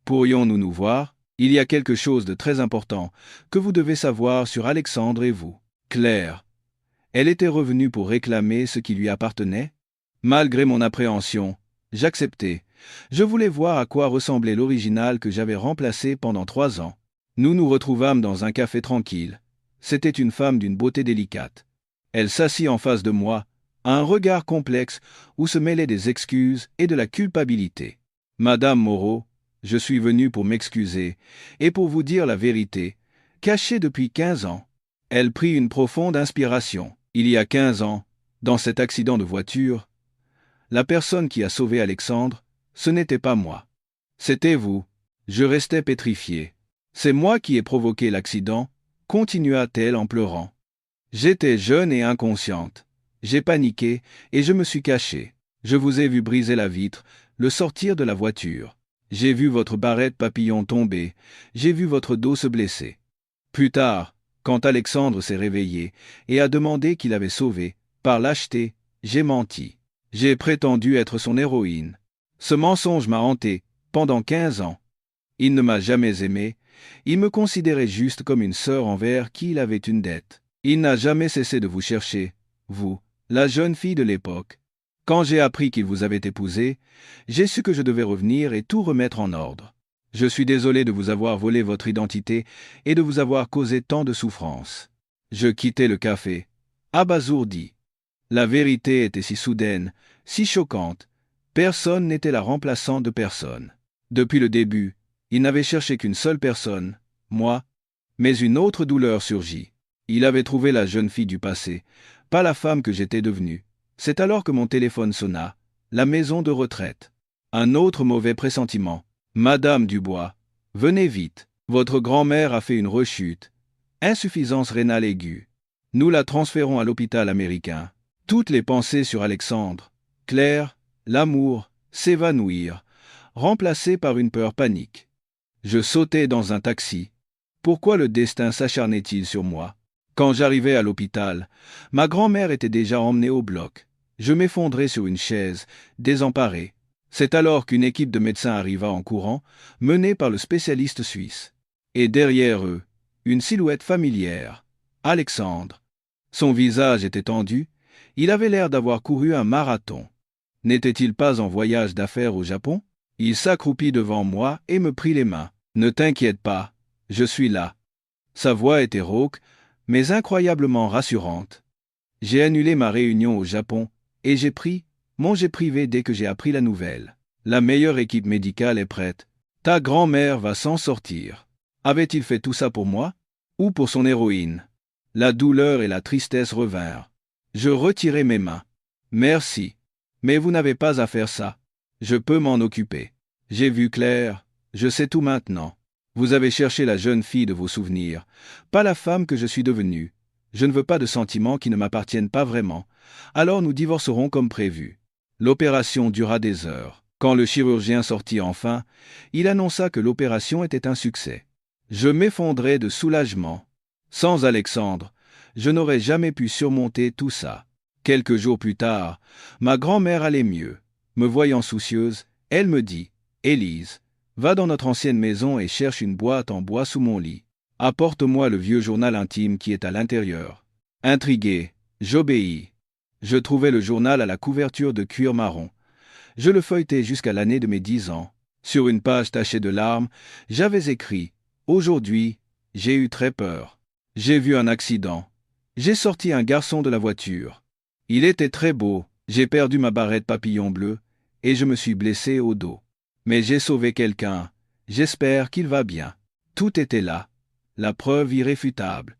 Pourrions-nous nous voir? Il y a quelque chose de très important que vous devez savoir sur Alexandre et vous. » Claire. Elle était revenue pour réclamer ce qui lui appartenait. Malgré mon appréhension, j'acceptai. Je voulais voir à quoi ressemblait l'original que j'avais remplacé pendant 3 ans. Nous nous retrouvâmes dans un café tranquille. C'était une femme d'une beauté délicate. Elle s'assit en face de moi, un regard complexe où se mêlaient des excuses et de la culpabilité. « Madame Moreau, je suis venu pour m'excuser et pour vous dire la vérité, cachée depuis 15 ans. » Elle prit une profonde inspiration. Il y a 15 ans, dans cet accident de voiture, la personne qui a sauvé Alexandre, ce n'était pas moi. C'était vous. Je restais pétrifié. C'est moi qui ai provoqué l'accident, continua-t-elle en pleurant. J'étais jeune et inconsciente. J'ai paniqué et je me suis caché. Je vous ai vu briser la vitre, le sortir de la voiture. J'ai vu votre barrette papillon tomber. J'ai vu votre dos se blesser. Plus tard, quand Alexandre s'est réveillé et a demandé qui l'avait sauvé, par lâcheté, j'ai menti. J'ai prétendu être son héroïne. Ce mensonge m'a hanté pendant 15 ans. Il ne m'a jamais aimé, il me considérait juste comme une sœur envers qui il avait une dette. Il n'a jamais cessé de vous chercher, vous, la jeune fille de l'époque. Quand j'ai appris qu'il vous avait épousé, j'ai su que je devais revenir et tout remettre en ordre. Je suis désolé de vous avoir volé votre identité et de vous avoir causé tant de souffrances. Je quittai le café, abasourdi. La vérité était si soudaine, si choquante. Personne n'était la remplaçante de personne. Depuis le début, il n'avait cherché qu'une seule personne, moi, mais une autre douleur surgit. Il avait trouvé la jeune fille du passé, pas la femme que j'étais devenue. C'est alors que mon téléphone sonna, la maison de retraite. Un autre mauvais pressentiment. Madame Dubois, venez vite, votre grand-mère a fait une rechute. Insuffisance rénale aiguë. Nous la transférons à l'hôpital américain. Toutes les pensées sur Alexandre, Claire, l'amour, s'évanouirent, remplacées par une peur panique. Je sautai dans un taxi. Pourquoi le destin s'acharnait-il sur moi? Quand j'arrivai à l'hôpital, ma grand-mère était déjà emmenée au bloc. Je m'effondrai sur une chaise, désemparé. C'est alors qu'une équipe de médecins arriva en courant, menée par le spécialiste suisse. Et derrière eux, une silhouette familière, Alexandre. Son visage était tendu, il avait l'air d'avoir couru un marathon. N'était-il pas en voyage d'affaires au Japon? Il s'accroupit devant moi et me prit les mains. « Ne t'inquiète pas, je suis là. » Sa voix était rauque, mais incroyablement rassurante. J'ai annulé ma réunion au Japon et j'ai pris mon jet privé dès que j'ai appris la nouvelle. La meilleure équipe médicale est prête. Ta grand-mère va s'en sortir. Avait-il fait tout ça pour moi? Ou pour son héroïne? La douleur et la tristesse revinrent. Je retirai mes mains. Merci. Mais vous n'avez pas à faire ça. Je peux m'en occuper. J'ai vu clair, je sais tout maintenant. Vous avez cherché la jeune fille de vos souvenirs, pas la femme que je suis devenue. Je ne veux pas de sentiments qui ne m'appartiennent pas vraiment. Alors nous divorcerons comme prévu. L'opération dura des heures. Quand le chirurgien sortit enfin, il annonça que l'opération était un succès. Je m'effondrai de soulagement. Sans Alexandre, je n'aurais jamais pu surmonter tout ça. Quelques jours plus tard, ma grand-mère allait mieux. Me voyant soucieuse, elle me dit « Élise, va dans notre ancienne maison et cherche une boîte en bois sous mon lit. Apporte-moi le vieux journal intime qui est à l'intérieur. » Intrigué, j'obéis. Je trouvai le journal à la couverture de cuir marron. Je le feuilletai jusqu'à l'année de mes 10 ans. Sur une page tachée de larmes, j'avais écrit « Aujourd'hui, j'ai eu très peur. J'ai vu un accident. J'ai sorti un garçon de la voiture. Il était très beau. J'ai perdu ma barrette papillon bleu et je me suis blessé au dos. Mais j'ai sauvé quelqu'un. J'espère qu'il va bien. » Tout était là. La preuve irréfutable.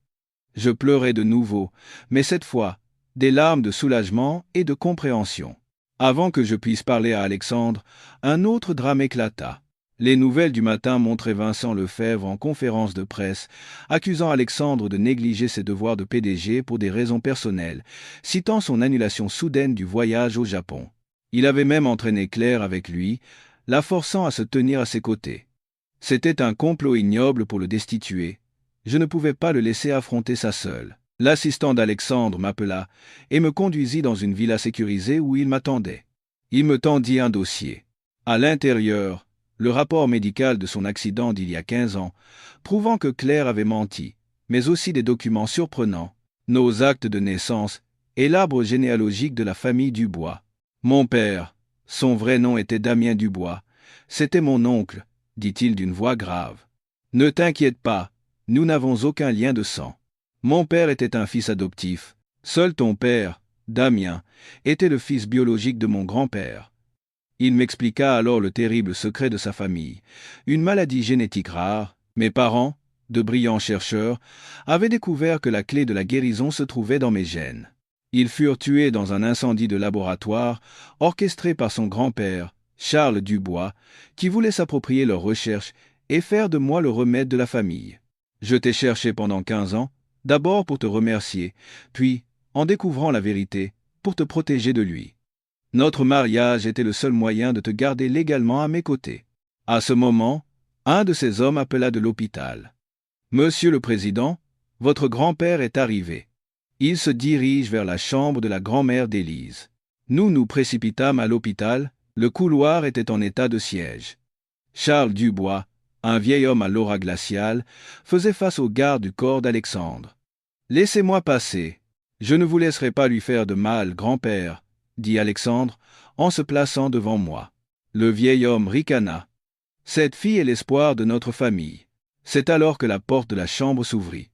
Je pleurais de nouveau, mais cette fois, des larmes de soulagement et de compréhension. Avant que je puisse parler à Alexandre, un autre drame éclata. Les nouvelles du matin montraient Vincent Lefebvre en conférence de presse, accusant Alexandre de négliger ses devoirs de PDG pour des raisons personnelles, citant son annulation soudaine du voyage au Japon. Il avait même entraîné Claire avec lui, la forçant à se tenir à ses côtés. C'était un complot ignoble pour le destituer. Je ne pouvais pas le laisser affronter ça seul. L'assistant d'Alexandre m'appela et me conduisit dans une villa sécurisée où il m'attendait. Il me tendit un dossier. À l'intérieur, le rapport médical de son accident d'il y a 15 ans, prouvant que Claire avait menti, mais aussi des documents surprenants, nos actes de naissance et l'arbre généalogique de la famille Dubois. Mon père, son vrai nom était Damien Dubois, c'était mon oncle, dit-il d'une voix grave. Ne t'inquiète pas, nous n'avons aucun lien de sang. Mon père était un fils adoptif. Seul ton père, Damien, était le fils biologique de mon grand-père. Il m'expliqua alors le terrible secret de sa famille. Une maladie génétique rare, mes parents, de brillants chercheurs, avaient découvert que la clé de la guérison se trouvait dans mes gènes. Ils furent tués dans un incendie de laboratoire orchestré par son grand-père, Charles Dubois, qui voulait s'approprier leurs recherches et faire de moi le remède de la famille. Je t'ai cherché pendant 15 ans, d'abord pour te remercier, puis, en découvrant la vérité, pour te protéger de lui. Notre mariage était le seul moyen de te garder légalement à mes côtés. À ce moment, un de ces hommes appela de l'hôpital. « Monsieur le Président, votre grand-père est arrivé. » Il se dirige vers la chambre de la grand-mère d'Élise. Nous nous précipitâmes à l'hôpital, le couloir était en état de siège. Charles Dubois, un vieil homme à l'aura glaciale, faisait face aux gardes du corps d'Alexandre. « Laissez-moi passer. Je ne vous laisserai pas lui faire de mal, grand-père, » dit Alexandre, en se plaçant devant moi. Le vieil homme ricana. « Cette fille est l'espoir de notre famille. » C'est alors que la porte de la chambre s'ouvrit.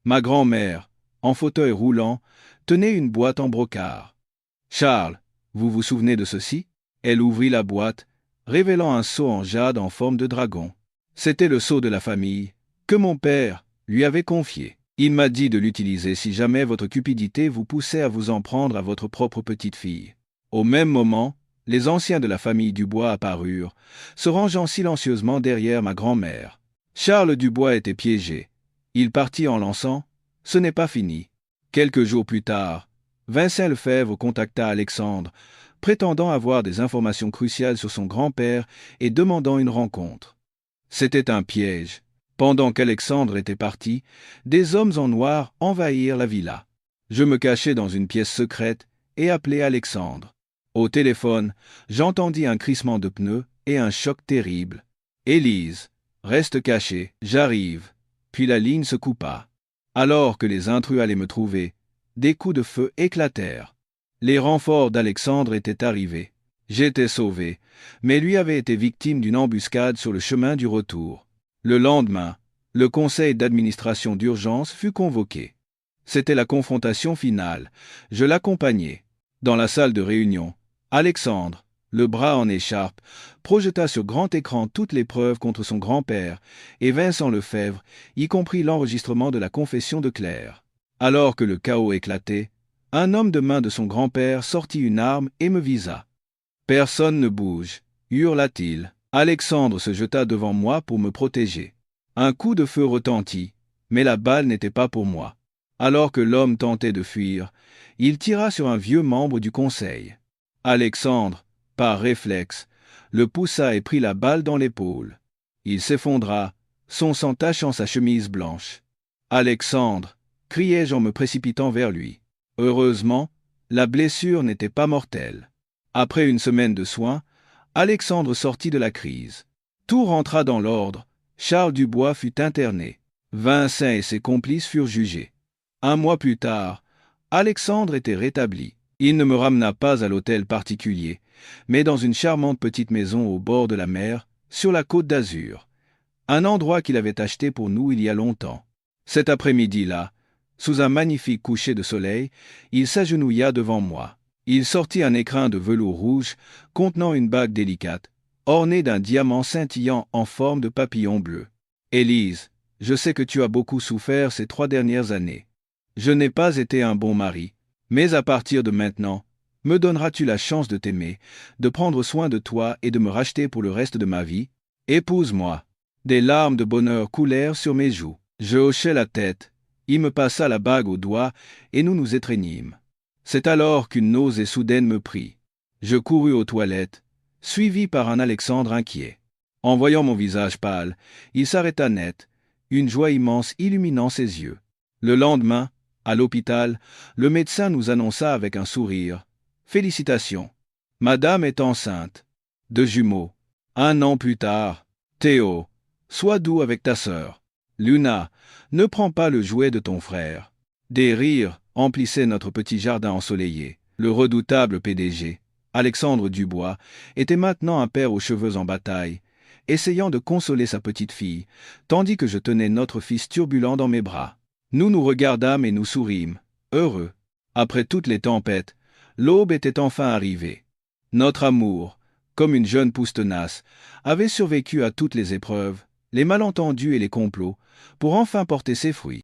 Ma grand-mère, en fauteuil roulant, tenait une boîte en brocart. « Charles, vous vous souvenez de ceci ?» Elle ouvrit la boîte, révélant un seau en jade en forme de dragon. C'était le sceau de la famille, que mon père lui avait confié. Il m'a dit de l'utiliser si jamais votre cupidité vous poussait à vous en prendre à votre propre petite-fille. Au même moment, les anciens de la famille Dubois apparurent, se rangeant silencieusement derrière ma grand-mère. Charles Dubois était piégé. Il partit en lançant « Ce n'est pas fini ». Quelques jours plus tard, Vincent Lefebvre contacta Alexandre, prétendant avoir des informations cruciales sur son grand-père et demandant une rencontre. C'était un piège. Pendant qu'Alexandre était parti, des hommes en noir envahirent la villa. Je me cachai dans une pièce secrète et appelai Alexandre. Au téléphone, j'entendis un crissement de pneus et un choc terrible. « Élise, reste cachée, j'arrive. » Puis la ligne se coupa. Alors que les intrus allaient me trouver, des coups de feu éclatèrent. Les renforts d'Alexandre étaient arrivés. J'étais sauvé, mais lui avait été victime d'une embuscade sur le chemin du retour. Le lendemain, le conseil d'administration d'urgence fut convoqué. C'était la confrontation finale. Je l'accompagnai. Dans la salle de réunion, Alexandre, le bras en écharpe, projeta sur grand écran toutes les preuves contre son grand-père, et Vincent Lefebvre, y compris l'enregistrement de la confession de Claire. Alors que le chaos éclatait, un homme de main de son grand-père sortit une arme et me visa. « Personne ne bouge », hurla-t-il. Alexandre se jeta devant moi pour me protéger. Un coup de feu retentit, mais la balle n'était pas pour moi. Alors que l'homme tentait de fuir, il tira sur un vieux membre du conseil. Alexandre, par réflexe, le poussa et prit la balle dans l'épaule. Il s'effondra, son sang tachant sa chemise blanche. « Alexandre !» criai-je en me précipitant vers lui. Heureusement, la blessure n'était pas mortelle. Après une semaine de soins, Alexandre sortit de la crise. Tout rentra dans l'ordre. Charles Dubois fut interné. Vincent et ses complices furent jugés. Un mois plus tard, Alexandre était rétabli. Il ne me ramena pas à l'hôtel particulier, mais dans une charmante petite maison au bord de la mer, sur la côte d'Azur. Un endroit qu'il avait acheté pour nous il y a longtemps. Cet après-midi-là, sous un magnifique coucher de soleil, il s'agenouilla devant moi. Il sortit un écrin de velours rouge contenant une bague délicate, ornée d'un diamant scintillant en forme de papillon bleu. « Élise, je sais que tu as beaucoup souffert ces 3 dernières années. Je n'ai pas été un bon mari, mais à partir de maintenant, me donneras-tu la chance de t'aimer, de prendre soin de toi et de me racheter pour le reste de ma vie? Épouse-moi. » Des larmes de bonheur coulèrent sur mes joues. Je hochai la tête. Il me passa la bague au doigt et nous nous étreignîmes. C'est alors qu'une nausée soudaine me prit. Je courus aux toilettes, suivi par un Alexandre inquiet. En voyant mon visage pâle, il s'arrêta net, une joie immense illuminant ses yeux. Le lendemain, à l'hôpital, le médecin nous annonça avec un sourire. « Félicitations, madame est enceinte. 2 jumeaux. 1 an plus tard. Théo, sois doux avec ta sœur. Luna, ne prends pas le jouet de ton frère. » Des rires emplissaient notre petit jardin ensoleillé. Le redoutable PDG, Alexandre Dubois, était maintenant un père aux cheveux en bataille, essayant de consoler sa petite-fille, tandis que je tenais notre fils turbulent dans mes bras. Nous nous regardâmes et nous sourîmes, heureux. Après toutes les tempêtes, l'aube était enfin arrivée. Notre amour, comme une jeune pousse tenace, avait survécu à toutes les épreuves, les malentendus et les complots, pour enfin porter ses fruits.